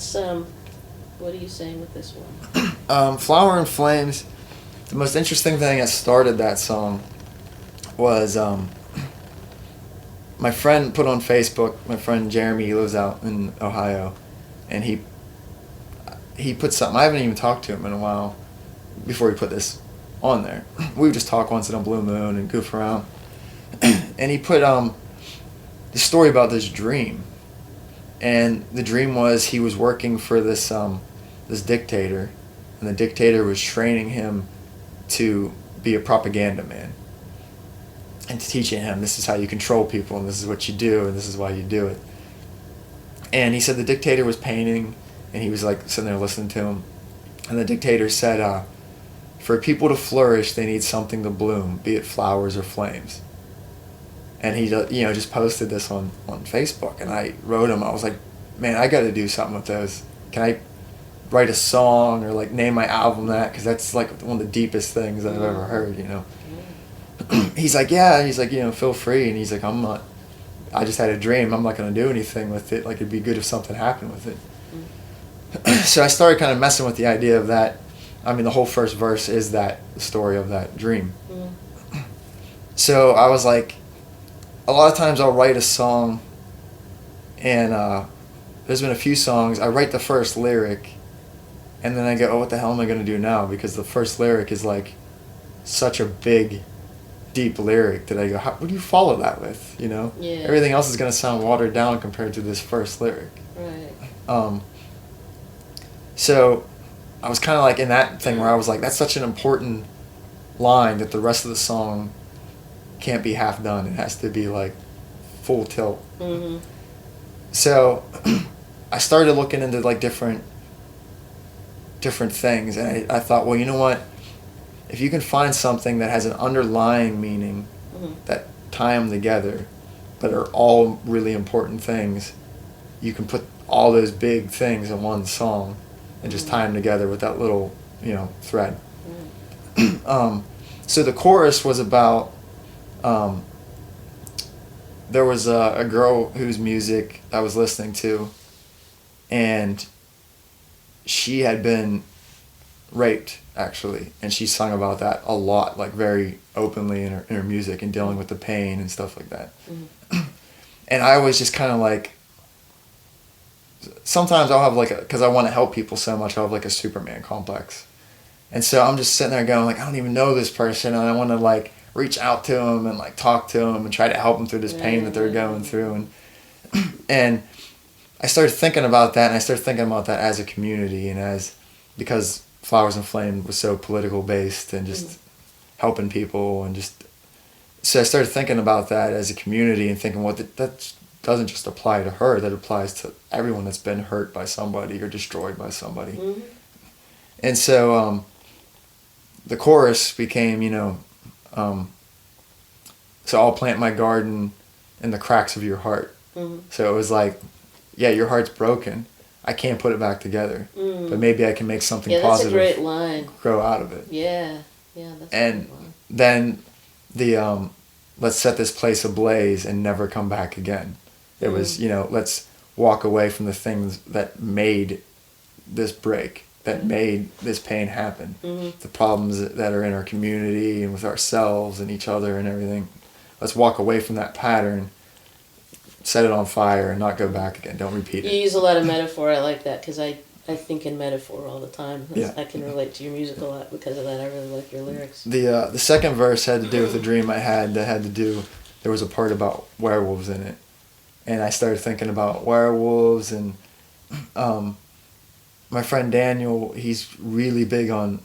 are you saying with this one? Flower and Flames, the most interesting thing that started that song was my friend put on Facebook, my friend Jeremy, he lives out in Ohio, and he put something, I haven't even talked to him in a while before he put this on there. We would just talk once in a blue moon and goof around. And he put the story about this dream, and the dream was he was working for this dictator, and the dictator was training him to be a propaganda man, and teaching him this is how you control people, and this is what you do, and this is why you do it. And he said the dictator was painting, and he was like sitting there listening to him, and the dictator said, for people to flourish, they need something to bloom, be it flowers or flames. and he just posted this on Facebook, and I wrote him. I was like, man, I got to do something with those. Can I write a song or like name my album that? Because that's like one of the deepest things I've ever heard. He's like, yeah. He's like, feel free. And he's like, I just had a dream. I'm not gonna do anything with it. Like, it'd be good if something happened with it. So I started kind of messing with the idea of that. I mean, the whole first verse is the story of that dream. So I was like, a lot of times I'll write a song, and there's been a few songs, I write the first lyric, and then I go, oh, what the hell am I going to do now? Because the first lyric is like such a big, deep lyric that I go, what do you follow that with, Yeah. Everything else is going to sound watered down compared to this first lyric. Right. So I was kind of like in that thing where I was like, that's such an important line that the rest of the song can't be half done. It has to be like full tilt. Mm-hmm. So I started looking into like different things, and I thought, well, you know what? If you can find something that has an underlying meaning that tie them together, but are all really important things, you can put all those big things in one song and just tie them together with that little, thread. So the chorus was about, there was a girl whose music I was listening to, and she had been raped, actually, and she sung about that a lot, like very openly in her music, and dealing with the pain and stuff like that. And I was just kind of like, sometimes I'll have like because I want to help people so much, I'll have like a Superman complex. And so I'm just sitting there going like, I don't even know this person, and I want to like reach out to them and like talk to them and try to help them through this pain that they're going through. And I started thinking about that, and I started thinking about that as a community, and because Flowers and Flame was so political based and just helping people, and just so I started thinking about that as a community and thinking, well, that doesn't just apply to her, that applies to everyone that's been hurt by somebody or destroyed by somebody. And so the chorus became, so I'll plant my garden in the cracks of your heart. So it was like, yeah, your heart's broken. I can't put it back together, but maybe I can make something positive. That's a great line. Grow out of it. Yeah, that's and a great line. Then the let's set this place ablaze and never come back again. It was, let's walk away from the things that made this break, that made this pain happen. The problems that are in our community and with ourselves and each other and everything. Let's walk away from that pattern, set it on fire, and not go back again. Don't repeat it. You use a lot of metaphor. I like that because I think in metaphor all the time. Yeah. I can relate to your music a lot because of that. I really like your lyrics. The second verse had to do with a dream I had that had to do, there was a part about werewolves in it. And I started thinking about werewolves, and my friend Daniel, he's really big on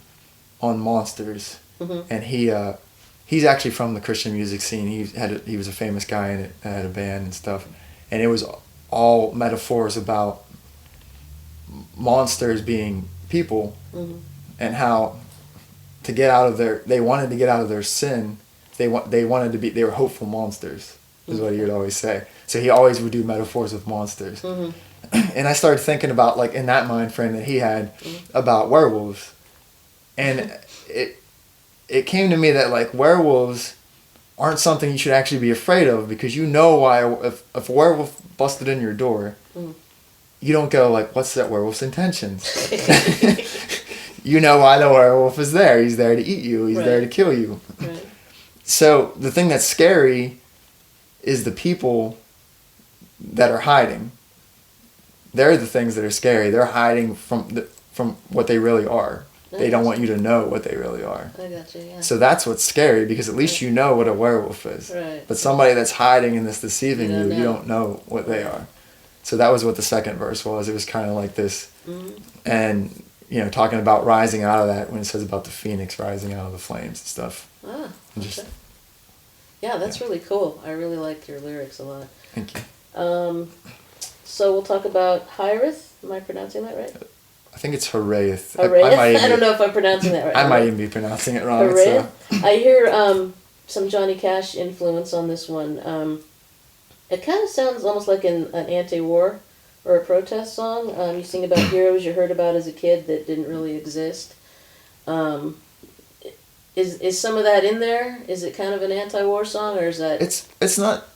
monsters. And he's actually from the Christian music scene. He was a famous guy in it, had a band and stuff, and it was all metaphors about monsters being people, and how to get out of they wanted to get out of their sin. They were hopeful monsters, is what he would always say. So he always would do metaphors with monsters. And I started thinking about, like, in that mind frame that he had about werewolves, and it came to me that, like, werewolves aren't something you should actually be afraid of, because why, if a werewolf busted in your door, you don't go like, what's that werewolf's intentions? You know why the werewolf is there. He's there to eat you. He's there to kill you. Right. So the thing that's scary is the people that are hiding. They're the things that are scary. They're hiding from what they really are. They don't want you to know what they really are. I got you, yeah. So that's what's scary, because at least you know what a werewolf is. Right. But somebody that's hiding and that's deceiving you, you don't know what they are. So that was what the second verse was. It was kind of like this. And, talking about rising out of that, when it says about the phoenix rising out of the flames and stuff. Ah, okay. Yeah, that's really cool. I really liked your lyrics a lot. Thank you. So we'll talk about Hyrith. Am I pronouncing that right? I think it's Haraeth. I don't know if I'm pronouncing that right. I might even be pronouncing it wrong. Haraeth? I hear some Johnny Cash influence on this one. It kind of sounds almost like an anti-war or a protest song. You sing about heroes you heard about as a kid that didn't really exist. Um, is some of that in there? Is it kind of an anti-war song, or is that? It's not.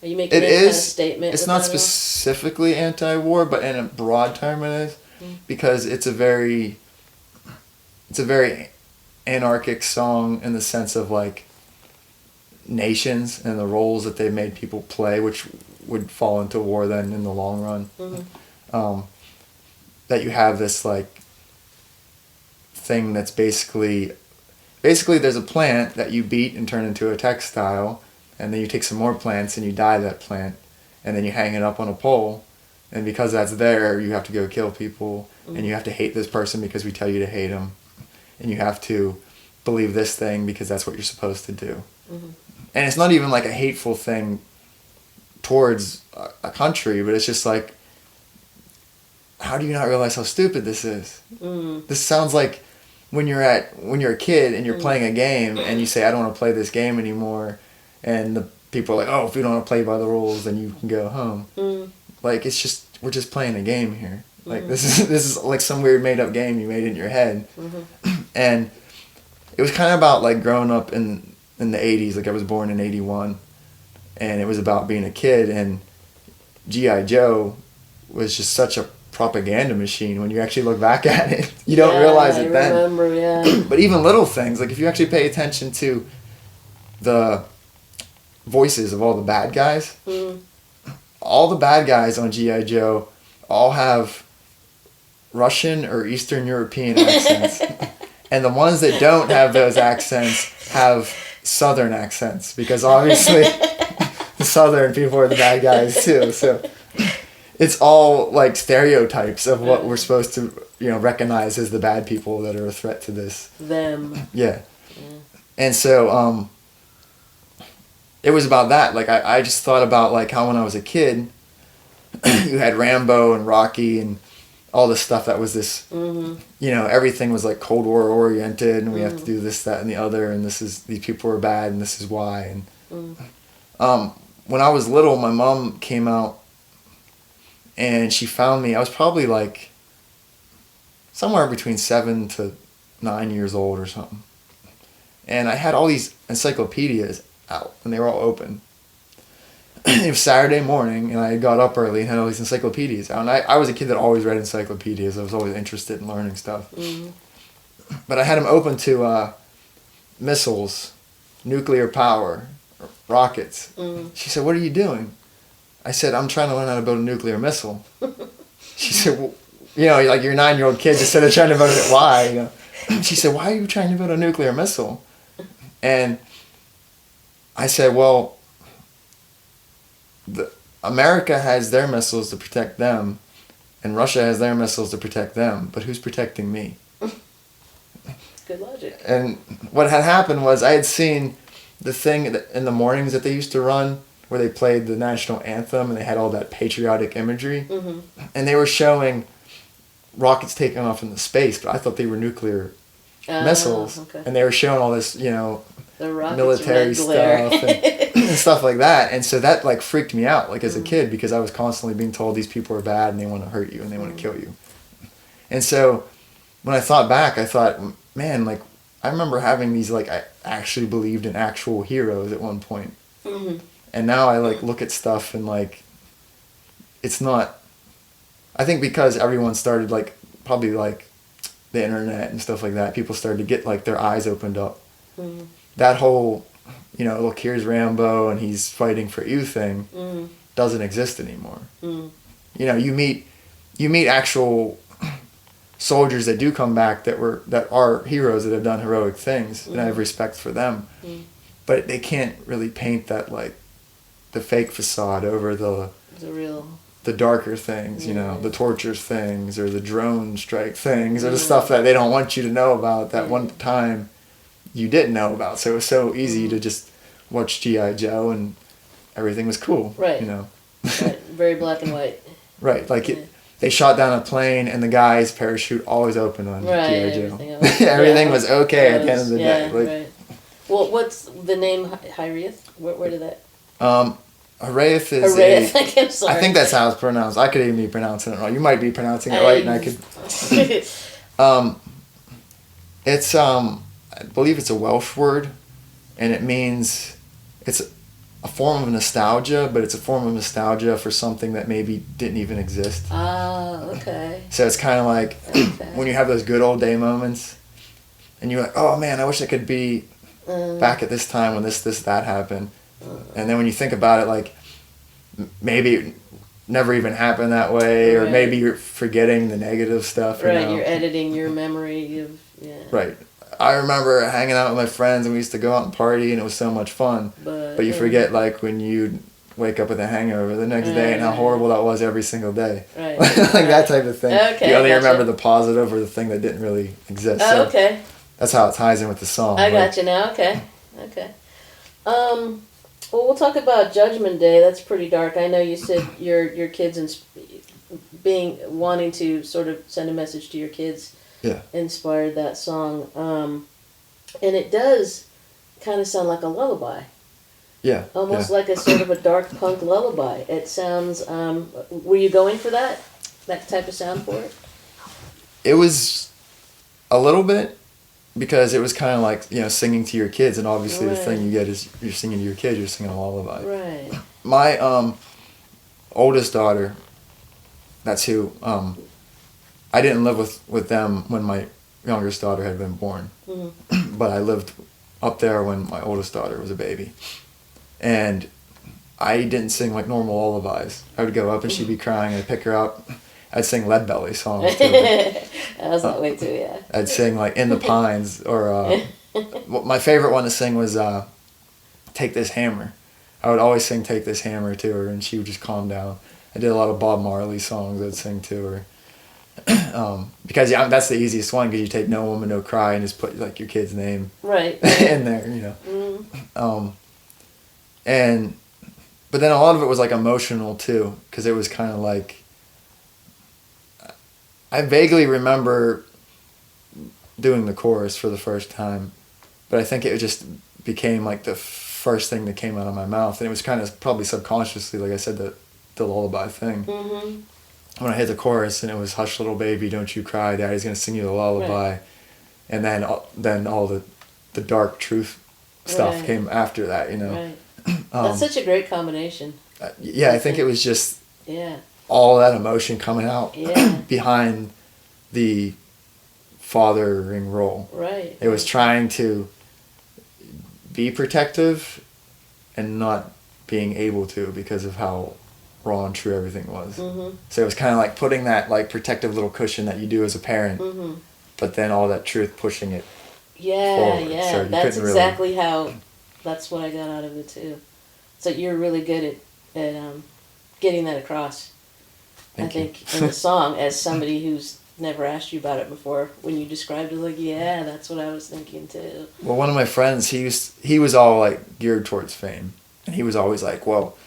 Are you making It any is. kind of statement? It's not specifically anti-war, but in a broad term, it is, because it's a very anarchic song in the sense of like nations and the roles that they made people play, which would fall into war then in the long run. That you have this like thing that's basically there's a plant that you beat and turn into a textile, and then you take some more plants and you dye that plant, and then you hang it up on a pole, and because that's there, you have to go kill people, and you have to hate this person because we tell you to hate them, and you have to believe this thing because that's what you're supposed to do. And it's not even like a hateful thing towards a country, but it's just like, how do you not realize how stupid this is? This sounds like when you're a kid and you're playing a game and you say, I don't want to play this game anymore, and the people are like, oh, if you don't want to play by the rules, then you can go home. Like, it's just, we're just playing a game here. Like, this is like some weird made up game you made in your head. And it was kind of about like growing up in the 80s. Like, I was born in 81, and it was about being a kid, and G.I. Joe was just such a propaganda machine when you actually look back at it. You don't realize it then. I remember, But even little things, like if you actually pay attention to the voices of all the bad guys, all the bad guys on G.I. Joe all have Russian or Eastern European accents. And the ones that don't have those accents have Southern accents, because obviously the Southern people are the bad guys too. So it's all like stereotypes of what we're supposed to, recognize as the bad people that are a threat to this. Them. Yeah. And so it was about that. Like I just thought about like how when I was a kid, you had Rambo and Rocky and all this stuff that was this, everything was like Cold War oriented, and we have to do this, that, and the other, and these people are bad, and this is why. And when I was little, my mom came out, and she found me. I was probably like somewhere between 7 to 9 years old or something, and I had all these encyclopedias out, and they were all open. It was Saturday morning, and I got up early and had all these encyclopedias out. And I was a kid that always read encyclopedias. I was always interested in learning stuff. But I had them open to missiles, nuclear power, rockets. She said, "What are you doing?" I said, "I'm trying to learn how to build a nuclear missile." She said, "Well, like you're a 9-year-old kid just instead of trying to build it. Why?" She said, "Why are you trying to build a nuclear missile?" And I said, "Well, America has their missiles to protect them, and Russia has their missiles to protect them, but who's protecting me?" Good logic. And what had happened was I had seen the thing in the mornings that they used to run where they played the national anthem and they had all that patriotic imagery. And they were showing rockets taking off into space, but I thought they were nuclear missiles. Okay. And they were showing all this, the military stuff and stuff like that. And so that like freaked me out like as a kid, because I was constantly being told these people are bad and they want to hurt you and they want to kill you. And so when I thought back, I thought, man, like I remember having these, like I actually believed in actual heroes at one point. And now I like look at stuff and like it's not, I think because everyone started like probably like the internet and stuff like that, people started to get like their eyes opened up. That whole, look, here's Rambo and he's fighting for you thing doesn't exist anymore. You meet actual soldiers that do come back that are heroes that have done heroic things, and I have respect for them. But they can't really paint that like the fake facade over the darker things, the torture things or the drone strike things or the stuff that they don't want you to know about that one time you didn't know about. So it was so easy to just watch G.I. Joe and everything was cool. Right. Right. Very black and white. Right. Like they shot down a plane and the guy's parachute always open on G.I. Joe. Everything was okay at the end of the day. Like, Well, what's the name Hyriath? Where did that? Haraeth is Hyriath. I'm sorry. I think that's how it's pronounced. I could even be pronouncing it wrong. You might be pronouncing it right, and I could. It's I believe it's a Welsh word, and it means it's a form of nostalgia, but it's a form of nostalgia for something that maybe didn't even exist. Ah, okay. So it's kind of like when you have those good old day moments, and you're like, oh man, I wish I could be back at this time when this that happened. And then when you think about it, like maybe it never even happened that way, or maybe you're forgetting the negative stuff. Right, you're editing your memory of Right. I remember hanging out with my friends, and we used to go out and party, and it was so much fun. But you forget, like, when you wake up with a hangover the next day and how horrible that was every single day. Right. Like that type of thing. Okay, you only remember the positive or the thing that didn't really exist. Oh, so okay. That's how it ties in with the song. I got you now. Okay. Well, we'll talk about Judgment Day. That's pretty dark. I know you said your kids wanting to sort of send a message to your kids. Yeah. Inspired that song. And it does kind of sound like a lullaby. Yeah. Almost like a sort of a dark punk lullaby. It sounds, were you going for that type of sound for it? It was a little bit, because it was kind of like, singing to your kids, and obviously the thing you get is you're singing to your kids, you're singing a lullaby. Right. My oldest daughter, that's who, I didn't live with them when my youngest daughter had been born. Mm-hmm. But I lived up there when my oldest daughter was a baby. And I didn't sing like normal lullabies. I would go up and she'd be crying, I'd pick her up. I'd sing Lead Belly songs to her. I was that way too, yeah. I'd sing like In the Pines, or my favorite one to sing was Take This Hammer. I would always sing Take This Hammer to her, and she would just calm down. I did a lot of Bob Marley songs I'd sing to her. Because that's the easiest one, because you take No Woman No Cry and just put like your kid's name right in there, but then a lot of it was like emotional too, because it was kind of like, I vaguely remember doing the chorus for the first time, but I think it just became like the first thing that came out of my mouth, and it was kind of probably subconsciously, like I said, the lullaby thing. Mm-hmm. When I hit the chorus, and it was "Hush, little baby, don't you cry, Daddy's gonna sing you a lullaby," right. And then all the dark truth stuff came after that, Right. That's such a great combination. Yeah, I think it was just all that emotion coming out behind the fathering role. Right. It was trying to be protective and not being able to, because of how raw and true everything was. Mm-hmm. So it was kind of like putting that like protective little cushion that you do as a parent, but then all that truth pushing it forward. Yeah. So that's exactly how. That's what I got out of it too. So you're really good at getting that across. I think in the song, as somebody who's never asked you about it before, when you described it, like, yeah, that's what I was thinking too. Well, one of my friends, he was all like geared towards fame, and he was always like, well,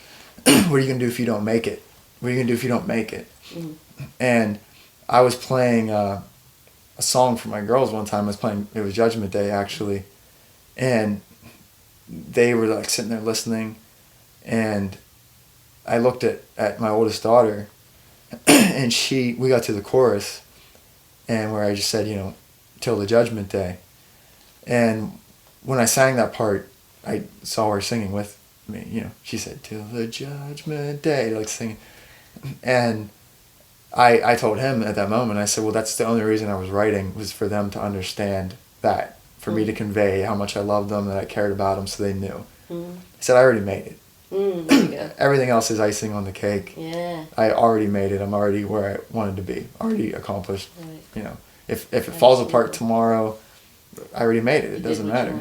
what are you gonna do if you don't make it? What are you gonna do if you don't make it? Mm-hmm. And I was playing a song for my girls one time. It was Judgment Day actually, and they were like sitting there listening, and I looked at my oldest daughter, and we got to the chorus, and where I just said, till the Judgment Day. And when I sang that part, I saw her singing with me, she said, till the Judgment Day, like singing. And I told him at that moment, I said, well, that's the only reason I was writing, was for them to understand that, for me to convey how much I loved them, that I cared about them, so they knew. I said, I already made it. There you go. Everything else is icing on the cake. Yeah. I already made it. I'm already where I wanted to be. Already accomplished. Right. If it falls apart tomorrow, I already made it. It doesn't matter.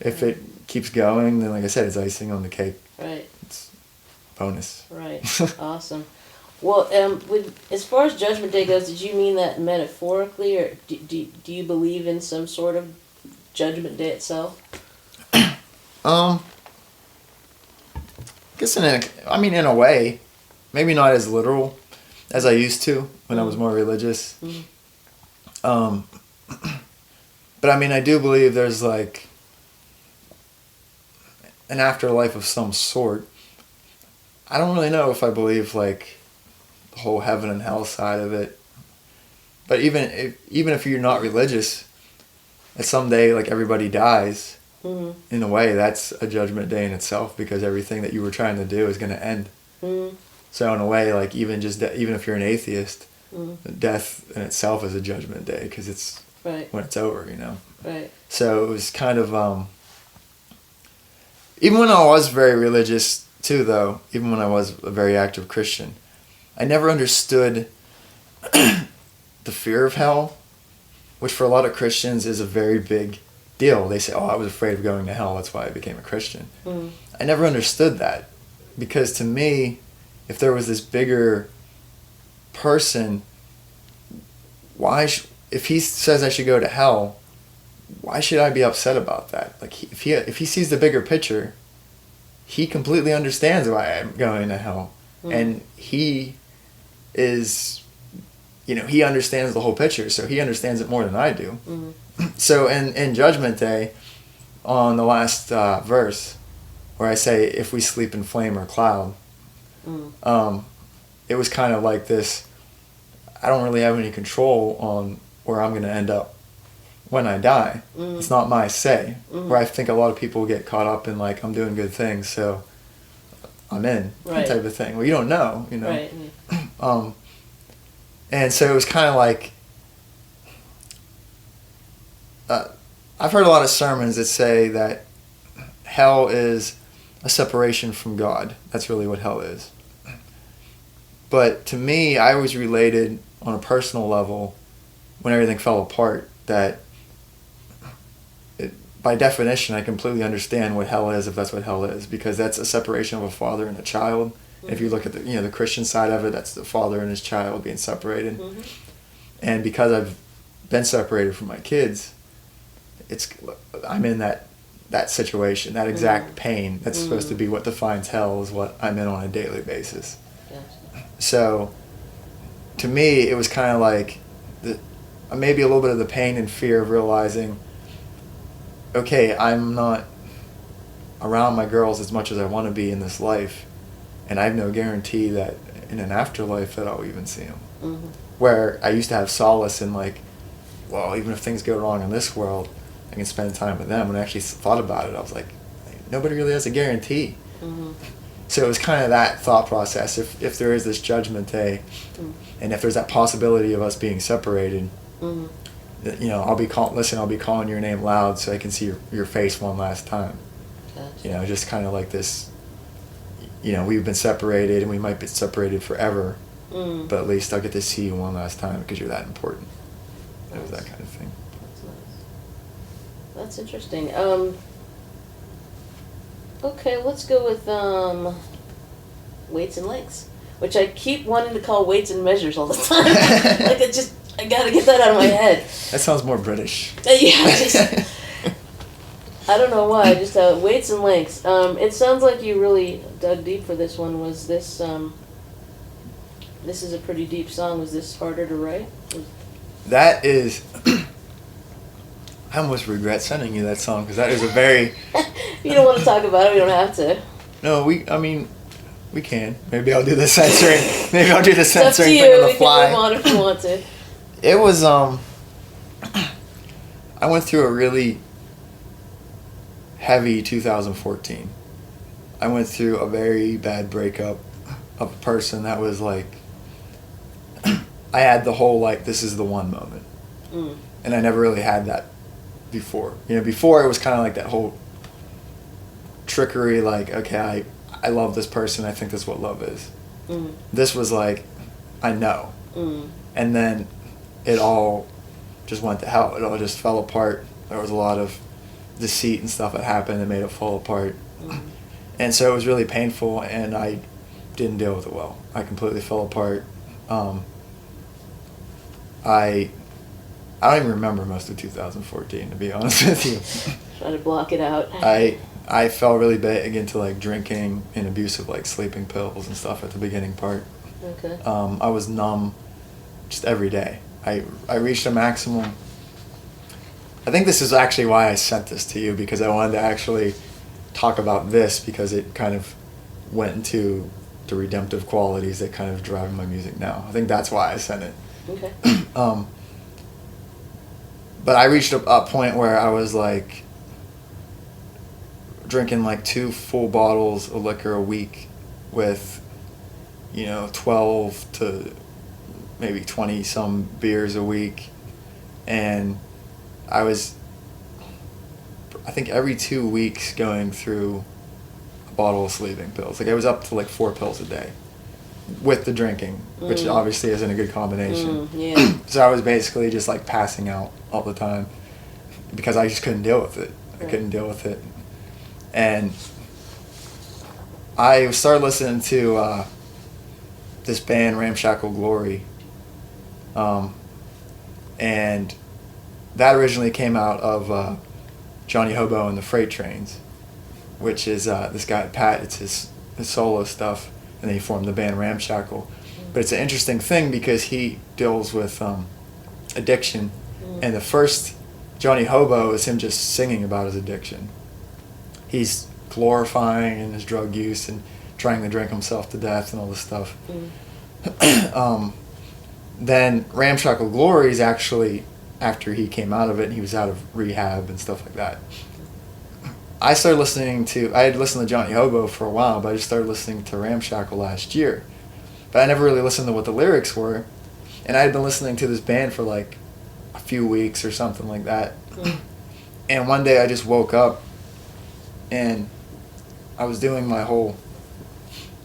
If it keeps going, then like I said, it's icing on the cake. Right. It's bonus. Right. Awesome. Well, as far as Judgment Day goes, did you mean that metaphorically, or do you believe in some sort of Judgment Day itself? I guess in a way, maybe not as literal as I used to when I was more religious. Mm-hmm. But I do believe there's like an afterlife of some sort. I don't really know if I believe like the whole heaven and hell side of it. But even if you're not religious, at someday like everybody dies. In a way, that's a judgment day in itself, because everything that you were trying to do is going to end. So in a way, like even if you're an atheist, death in itself is a judgment day, because it's when it's over, you know. Right. So it was kind of even when I was very religious too, though, even when I was a very active Christian, I never understood the fear of hell, which for a lot of Christians is a very big deal. They say, "Oh, I was afraid of going to hell. That's why I became a Christian." I never understood that, because to me, if there was this bigger person, if he says I should go to hell, why should I be upset about that? Like if he sees the bigger picture, he completely understands why I'm going to hell, and he is, he understands the whole picture, so he understands it more than I do. So in Judgment Day, on the last verse, where I say, "If we sleep in flame or cloud," it was kind of like this, I don't really have any control on where I'm going to end up when I die. It's not my say. Where I think a lot of people get caught up in like, I'm doing good things, so I'm in, that type of thing. Well, you don't know, Right. And so it was kind of like, I've heard a lot of sermons that say that hell is a separation from God. That's really what hell is. But to me, I always related on a personal level, when everything fell apart, that by definition, I completely understand what hell is, if that's what hell is, because that's a separation of a father and a child. If you look at the Christian side of it, that's the father and his child being separated. And because I've been separated from my kids, I'm in that situation, that exact pain. That's supposed to be what defines hell, is what I'm in on a daily basis. Gotcha. So to me, it was kind of like maybe a little bit of the pain and fear of realizing, okay, I'm not around my girls as much as I want to be in this life, and I have no guarantee that in an afterlife that I'll even see them. Where I used to have solace in like, well, even if things go wrong in this world, I can spend time with them. When I actually thought about it, I was like, nobody really has a guarantee. So it was kind of that thought process. If there is this judgment day, and if there's that possibility of us being separated, I'll be calling your name loud so I can see your face one last time. Gotcha. Just kind of like this. We've been separated, and we might be separated forever, but at least I'll get to see you one last time because you're that important. It was that kind of thing. That's nice. That's interesting. Okay, let's go with weights and lengths, which I keep wanting to call weights and measures all the time. I gotta get that out of my head. That sounds more British. Yeah, I don't know why. Just weights and lengths. It sounds like you really dug deep for this one. Was this? This is a pretty deep song. Was this harder to write? That is. I almost regret sending you that song, because that is a very. You don't want to talk about it. We don't have to. No, we can. Maybe I'll do the censoring. Maybe I'll do the censoring thing on the fly. We can move on if you want to. It was I went through a really heavy 2014. I went through a very bad breakup of a person that was like, I had the whole like, this is the one moment. And I never really had that before. Before it was kind of like that whole trickery, like, okay, I love this person, I think that's what love is. This was like, I know. And then it all just went to hell. It all just fell apart. There was a lot of deceit and stuff that happened that made it fall apart. And so it was really painful, and I didn't deal with it well. I completely fell apart. I don't even remember most of 2014, to be honest with you. Try to block it out. I fell really big into like drinking and abuse of like sleeping pills and stuff at the beginning part. Okay. I was numb just every day. I reached a maximum. I think this is actually why I sent this to you, because I wanted to actually talk about this because it kind of went into the redemptive qualities that kind of drive my music now. I think that's why I sent it. Okay. But I reached a point where I was like drinking like 2 full bottles of liquor a week with, 12 to maybe 20 some beers a week. And I think every 2 weeks going through a bottle of sleeping pills. Like, it was up to like 4 pills a day with the drinking, which obviously isn't a good combination. Yeah. So I was basically just like passing out all the time because I just couldn't deal with it. I couldn't deal with it. And I started listening to this band, Ramshackle Glory. And that originally came out of Johnny Hobo and the Freight Trains, which is this guy, Pat. It's his solo stuff. And then he formed the band Ramshackle. But it's an interesting thing because he deals with addiction. And the first Johnny Hobo is him just singing about his addiction. He's glorifying in his drug use and trying to drink himself to death and all this stuff. Then Ramshackle Glory is actually after he came out of it and he was out of rehab and stuff like that. I had listened to Johnny Hobo for a while, but I just started listening to Ramshackle last year. But I never really listened to what the lyrics were. And I had been listening to this band for like a few weeks or something like that. And one day I just woke up and I was doing my whole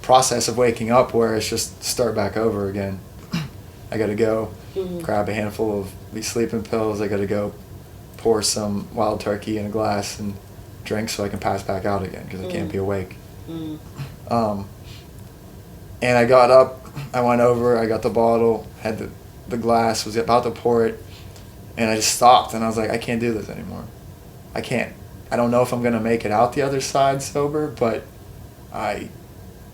process of waking up where it's just start back over again. I gotta go grab a handful of these sleeping pills. I gotta go pour some wild turkey in a glass and drink so I can pass back out again because I can't be awake. And I got up, I went over, I got the bottle, had the glass, was about to pour it, and I just stopped and I was like, I can't do this anymore. I can't. I don't know if I'm going to make it out the other side sober, but I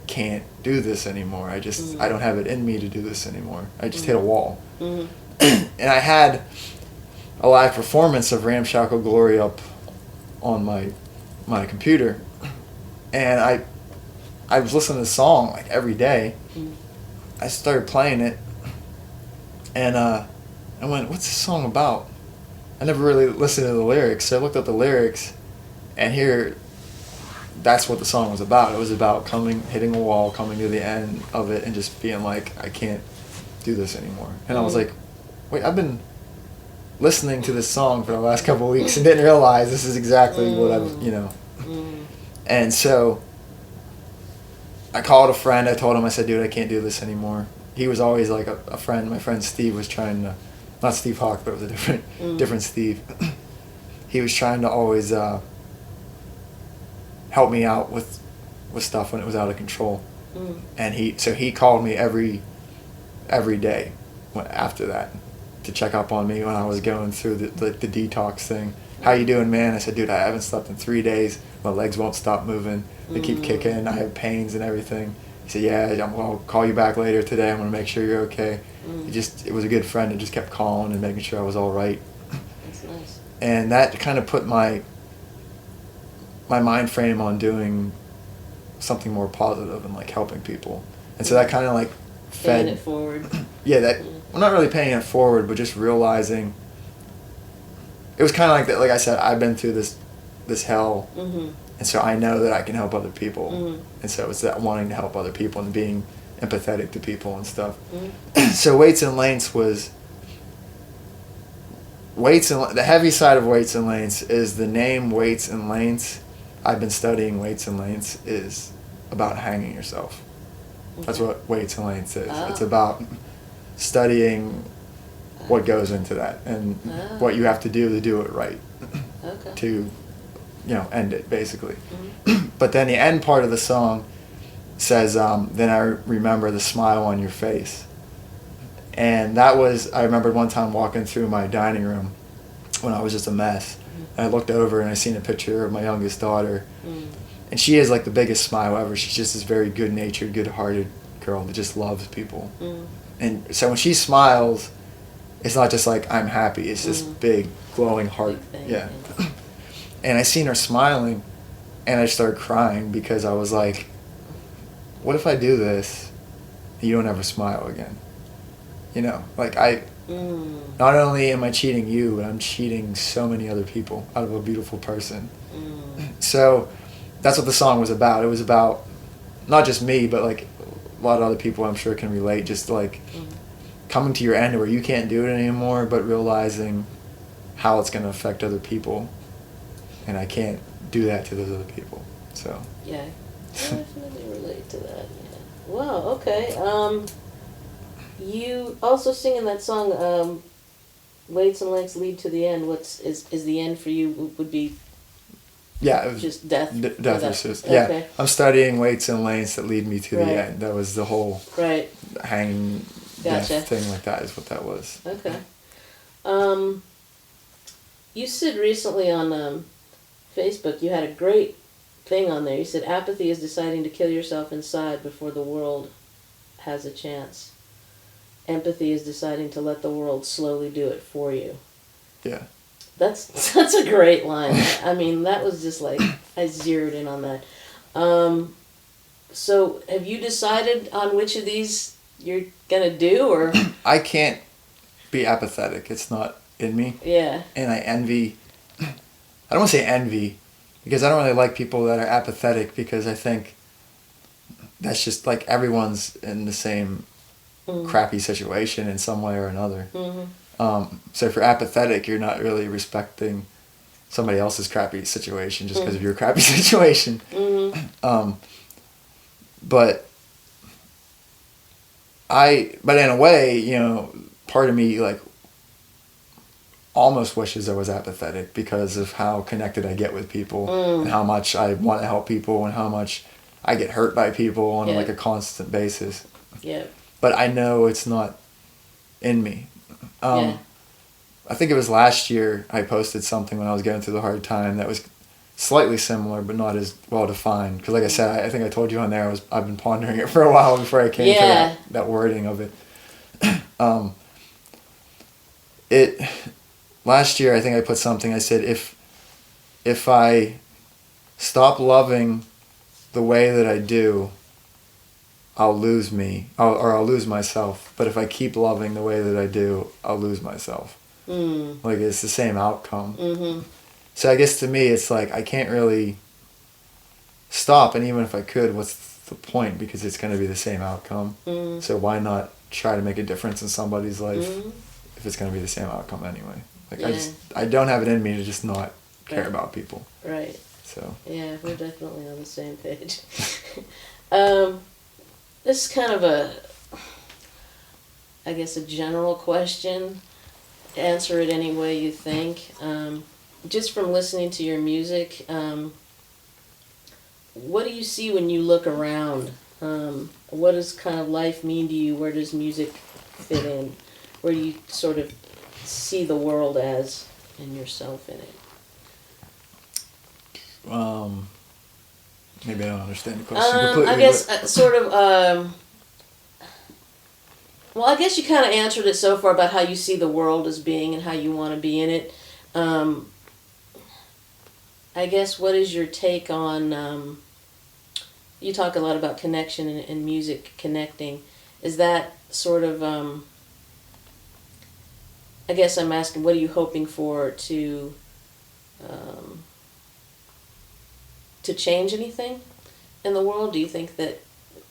can't do this anymore. I don't have it in me to do this anymore. I just hit a wall. And I had a live performance of Ramshackle Glory up on my computer, and I was listening to the song like every day. I started playing it, and I went, what's this song about? I never really listened to the lyrics, so I looked up the lyrics, and here, that's what the song was about. It was about hitting a wall, coming to the end of it, and just being like, I can't do this anymore. And I was like, wait, I've been listening to this song for the last couple of weeks and didn't realize this is exactly what And so I called a friend. I told him, I said, dude, I can't do this anymore. He was always like a friend. My friend Steve was trying to, not Steve Hawk, but it was a different Steve. He was trying to always help me out with stuff when it was out of control. And he called me every day after that to check up on me when I was going through the detox thing. How you doing, man? I said, dude, I haven't slept in 3 days. My legs won't stop moving. They keep kicking. I have pains and everything. He said, yeah, I'll call you back later today. I'm going to make sure you're okay. It was a good friend and just kept calling and making sure I was all right. That's nice. And that kind of put my mind frame on doing something more positive and like helping people. And so that kind of like fed it forward. Yeah, well, not really paying it forward, but just realizing it was kind of like that. Like I said, I've been through this hell, and so I know that I can help other people. And so it's that wanting to help other people and being empathetic to people and stuff. So Weights and Lengths was the heavy side of Weights and Lengths is the name Weights and Lengths. I've been studying Weights and Lengths is about hanging yourself. That's what Weights and Lengths is. It's about studying what goes into that and what you have to do it right to end it basically. But then the end part of the song says then I remember the smile on your face, and that was, I remembered one time walking through my dining room when I was just a mess, and I looked over and I seen a picture of my youngest daughter, and she is like the biggest smile ever. She's just this very good-natured, good-hearted girl that just loves people. And so when she smiles, it's not just like I'm happy. It's this big glowing heart. Yeah. And I seen her smiling, and I started crying because I was like, what if I do this and you don't ever smile again? You know, like not only am I cheating you, but I'm cheating so many other people out of a beautiful person. So that's what the song was about. It was about not just me, but like a lot of other people I'm sure can relate, just like coming to your end where you can't do it anymore, but realizing how it's going to affect other people, and I can't do that to those other people. So yeah, I definitely relate to that. Yeah. Wow. Okay. You also sing in that song, "Weights and Lengths Lead to the End." Is the end for you? Would be yeah, it was just death. death or just yeah. Okay. I'm studying weights and lengths that lead me to Right. the end. That was the whole Right. hanging Gotcha. death thing like that is what that was. Okay. You said recently on Facebook you had a great thing on there. You said apathy is deciding to kill yourself inside before the world has a chance. Empathy is deciding to let the world slowly do it for you. Yeah. That's a great line. I mean, that was just like I zeroed in on that. So have you decided on which of these you're gonna do, or? I can't be apathetic. It's not in me. Yeah. And I envy. I don't want to say envy, because I don't really like people that are apathetic, because I think that's just like everyone's in the same crappy situation in some way or another. So if you're apathetic, you're not really respecting somebody else's crappy situation just because of your crappy situation. But in a way, you know, part of me like almost wishes I was apathetic because of how connected I get with people and how much I want to help people and how much I get hurt by people on like a constant basis. Yeah. But I know it's not in me. I think it was last year I posted something when I was going through the hard time that was slightly similar but not as well defined. Because like I said, I think I told you on there, I've been pondering it for a while before I came to that wording of it. Last year I think I put something, I said, if I stop loving the way that I do, I'll lose me, or I'll lose myself. But if I keep loving the way that I do, I'll lose myself. Like it's the same outcome. So I guess to me it's like I can't really stop, and even if I could, what's the point? Because it's going to be the same outcome. So why not try to make a difference in somebody's life if it's going to be the same outcome anyway? Like I don't have it in me to just not care about people. Right. So yeah, we're definitely on the same page. This is kind of a general question. Answer it any way you think. Just from listening to your music, what do you see when you look around? What does kind of life mean to you? Where does music fit in? Where do you sort of see the world as and yourself in it? Maybe I don't understand the question completely. I guess well, I guess you kind of answered it so far about how you see the world as being and how you want to be in it. I guess what is your take on, you talk a lot about connection and music connecting. Is that sort of, I guess I'm asking, what are you hoping for to change anything in the world? Do you think that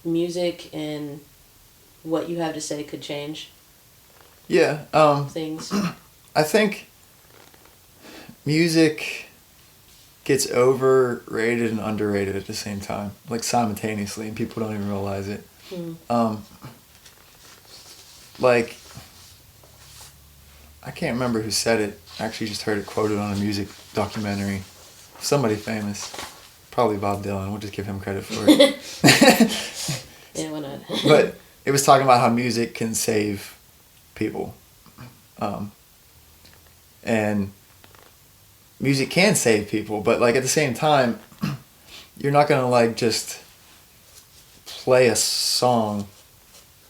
music and what you have to say could change things? I think music gets overrated and underrated at the same time, like simultaneously, and people don't even realize it. Like, I can't remember who said it. I actually just heard it quoted on a music documentary. Somebody famous. Probably Bob Dylan. We'll just give him credit for it. Yeah, why not? But it was talking about how music can save people. And music can save people, but like at the same time, you're not gonna like just play a song.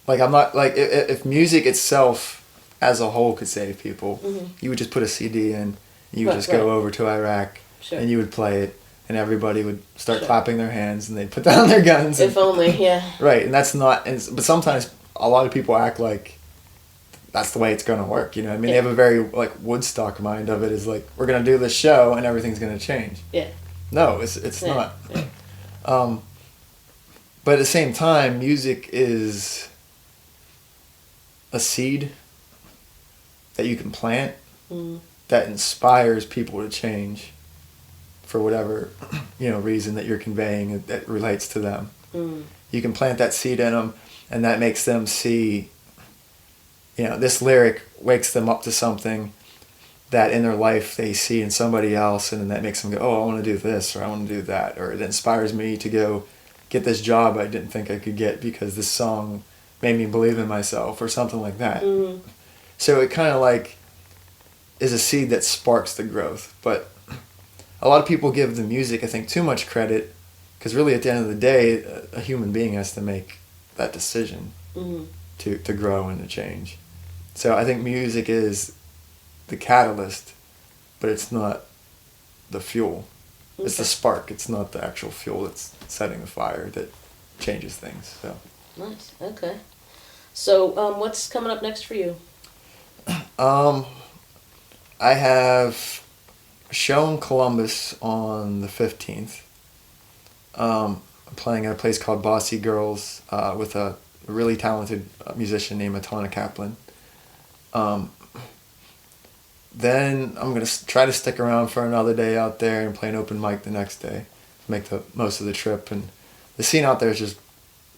Like I'm not like if music itself as a whole could save people, you would just put a CD in, and you would just go over to Iraq, and you would play it, and everybody would start clapping their hands and they'd put down their guns. If only, yeah. Right, and that's not. But sometimes a lot of people act like that's the way it's going to work. You know, I mean, they have a very like Woodstock mind of it. Is like we're going to do this show and everything's going to change. Yeah. No, it's not. Yeah. But at the same time, music is a seed that you can plant that inspires people to change for whatever reason that you're conveying that relates to them. You can plant that seed in them, and that makes them see. This lyric wakes them up to something that in their life they see in somebody else, and then that makes them go, oh, I want to do this, or I want to do that, or it inspires me to go get this job I didn't think I could get because this song made me believe in myself, or something like that. So it kind of like is a seed that sparks the growth. But a lot of people give the music, I think, too much credit, because really at the end of the day, a human being has to make that decision to grow and to change. So I think music is the catalyst, but it's not the fuel. Okay. It's the spark. It's not the actual fuel that's setting the fire that changes things. So nice. Okay. So what's coming up next for you? I have a show in Columbus on the 15th. I'm playing at a place called Bossy Girls with a really talented musician named Atana Kaplan. Then I'm going to try to stick around for another day out there and play an open mic the next day to make the most of the trip. And the scene out there is just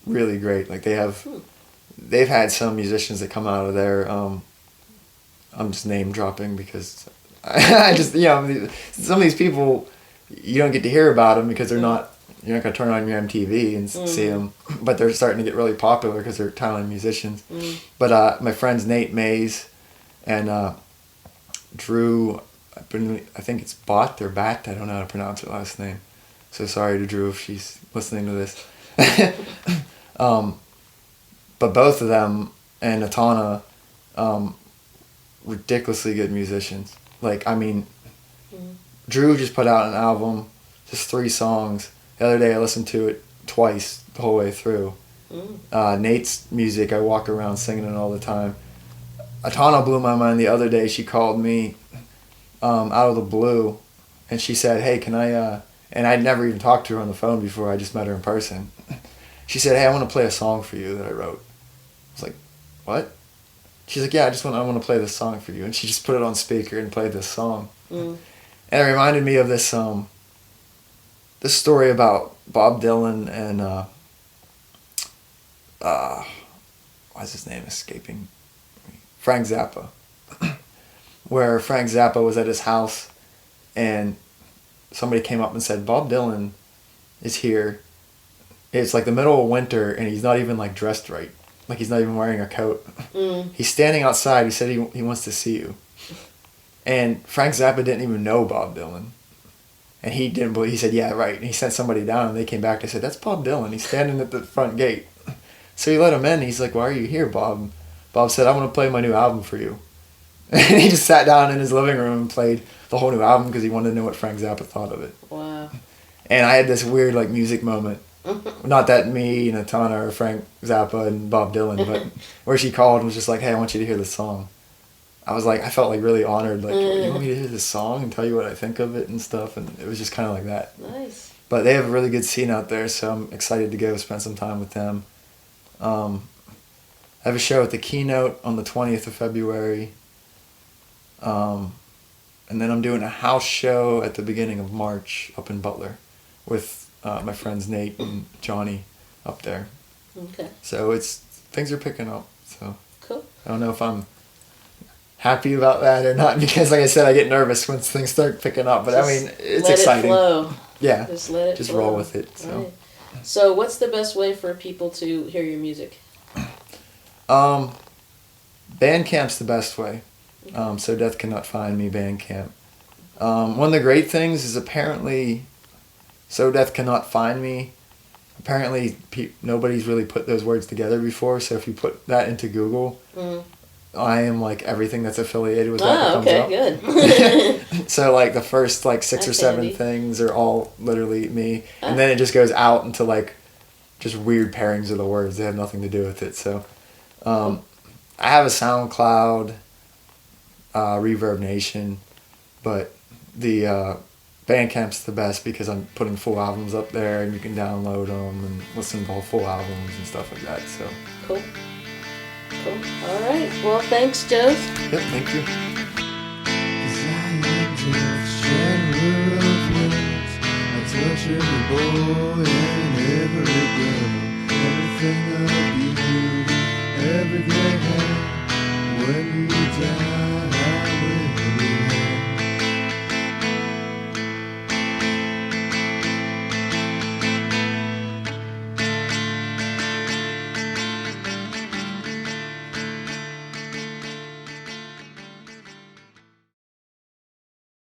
really great. Like they've had some musicians that come out of there. I'm just name dropping because I just, some of these people, you don't get to hear about them because you're not going to turn on your MTV and see them, but they're starting to get really popular because they're talented musicians. But my friends Nate Mays and Drew, I think it's Bott or Bat, I don't know how to pronounce her last name. So sorry to Drew if she's listening to this. But both of them and Atana, ridiculously good musicians. Like, I mean, Drew just put out an album, just 3 songs. The other day I listened to it twice the whole way through. Nate's music, I walk around singing it all the time. Atana blew my mind the other day. She called me out of the blue, and she said, hey, can I... and I'd never even talked to her on the phone before. I just met her in person. She said, hey, I want to play a song for you that I wrote. I was like, what? She's like, yeah, I want to play this song for you. And she just put it on speaker and played this song. And it reminded me of this this story about Bob Dylan and why is his name escaping? Frank Zappa. Where Frank Zappa was at his house and somebody came up and said, Bob Dylan is here. It's like the middle of winter and he's not even like dressed right. Like he's not even wearing a coat. He's standing outside. He said he wants to see you. And Frank Zappa didn't even know Bob Dylan. And he didn't believe. He said, yeah, right. And he sent somebody down and they came back. They said, that's Bob Dylan. He's standing at the front gate. So he let him in. He's like, why are you here, Bob? Bob said, I want to play my new album for you. And he just sat down in his living room and played the whole new album because he wanted to know what Frank Zappa thought of it. Wow. And I had this weird like music moment. Not that me and Atana or Frank Zappa and Bob Dylan, but where she called and was just like, hey, I want you to hear this song. I felt like really honored. Like, you want me to hear this song and tell you what I think of it and stuff? And it was just kind of like that. Nice. But they have a really good scene out there, so I'm excited to go spend some time with them. I have a show at the Keynote on the 20th of February. And then I'm doing a house show at the beginning of March up in Butler with my friends Nate and Johnny up there. Okay. So things are picking up. So cool. I don't know if I'm happy about that or not because, like I said, I get nervous when things start picking up. But I mean, it's exciting. Let it flow. Yeah. Just let it just flow. roll with it. So. Right. So what's the best way for people to hear your music? Bandcamp's the best way. So Death Cannot Find Me, Bandcamp. One of the great things is apparently So Death Cannot Find Me. Apparently nobody's really put those words together before, so if you put that into Google, I am like everything that's affiliated with that Oh, comes okay, up. good. So like the first like 6 or That's 7 handy. things are all literally me, Oh. and then it just goes out into like just weird pairings of the words. They have nothing to do with it. So I have a SoundCloud, Reverb Nation, but the Bandcamp's the best because I'm putting full albums up there and you can download them and listen to full albums and stuff like that. So Cool. All right. Well, thanks, Joe. yep, thank you. Touch every boy and every girl, everything of you, every great hand when you die.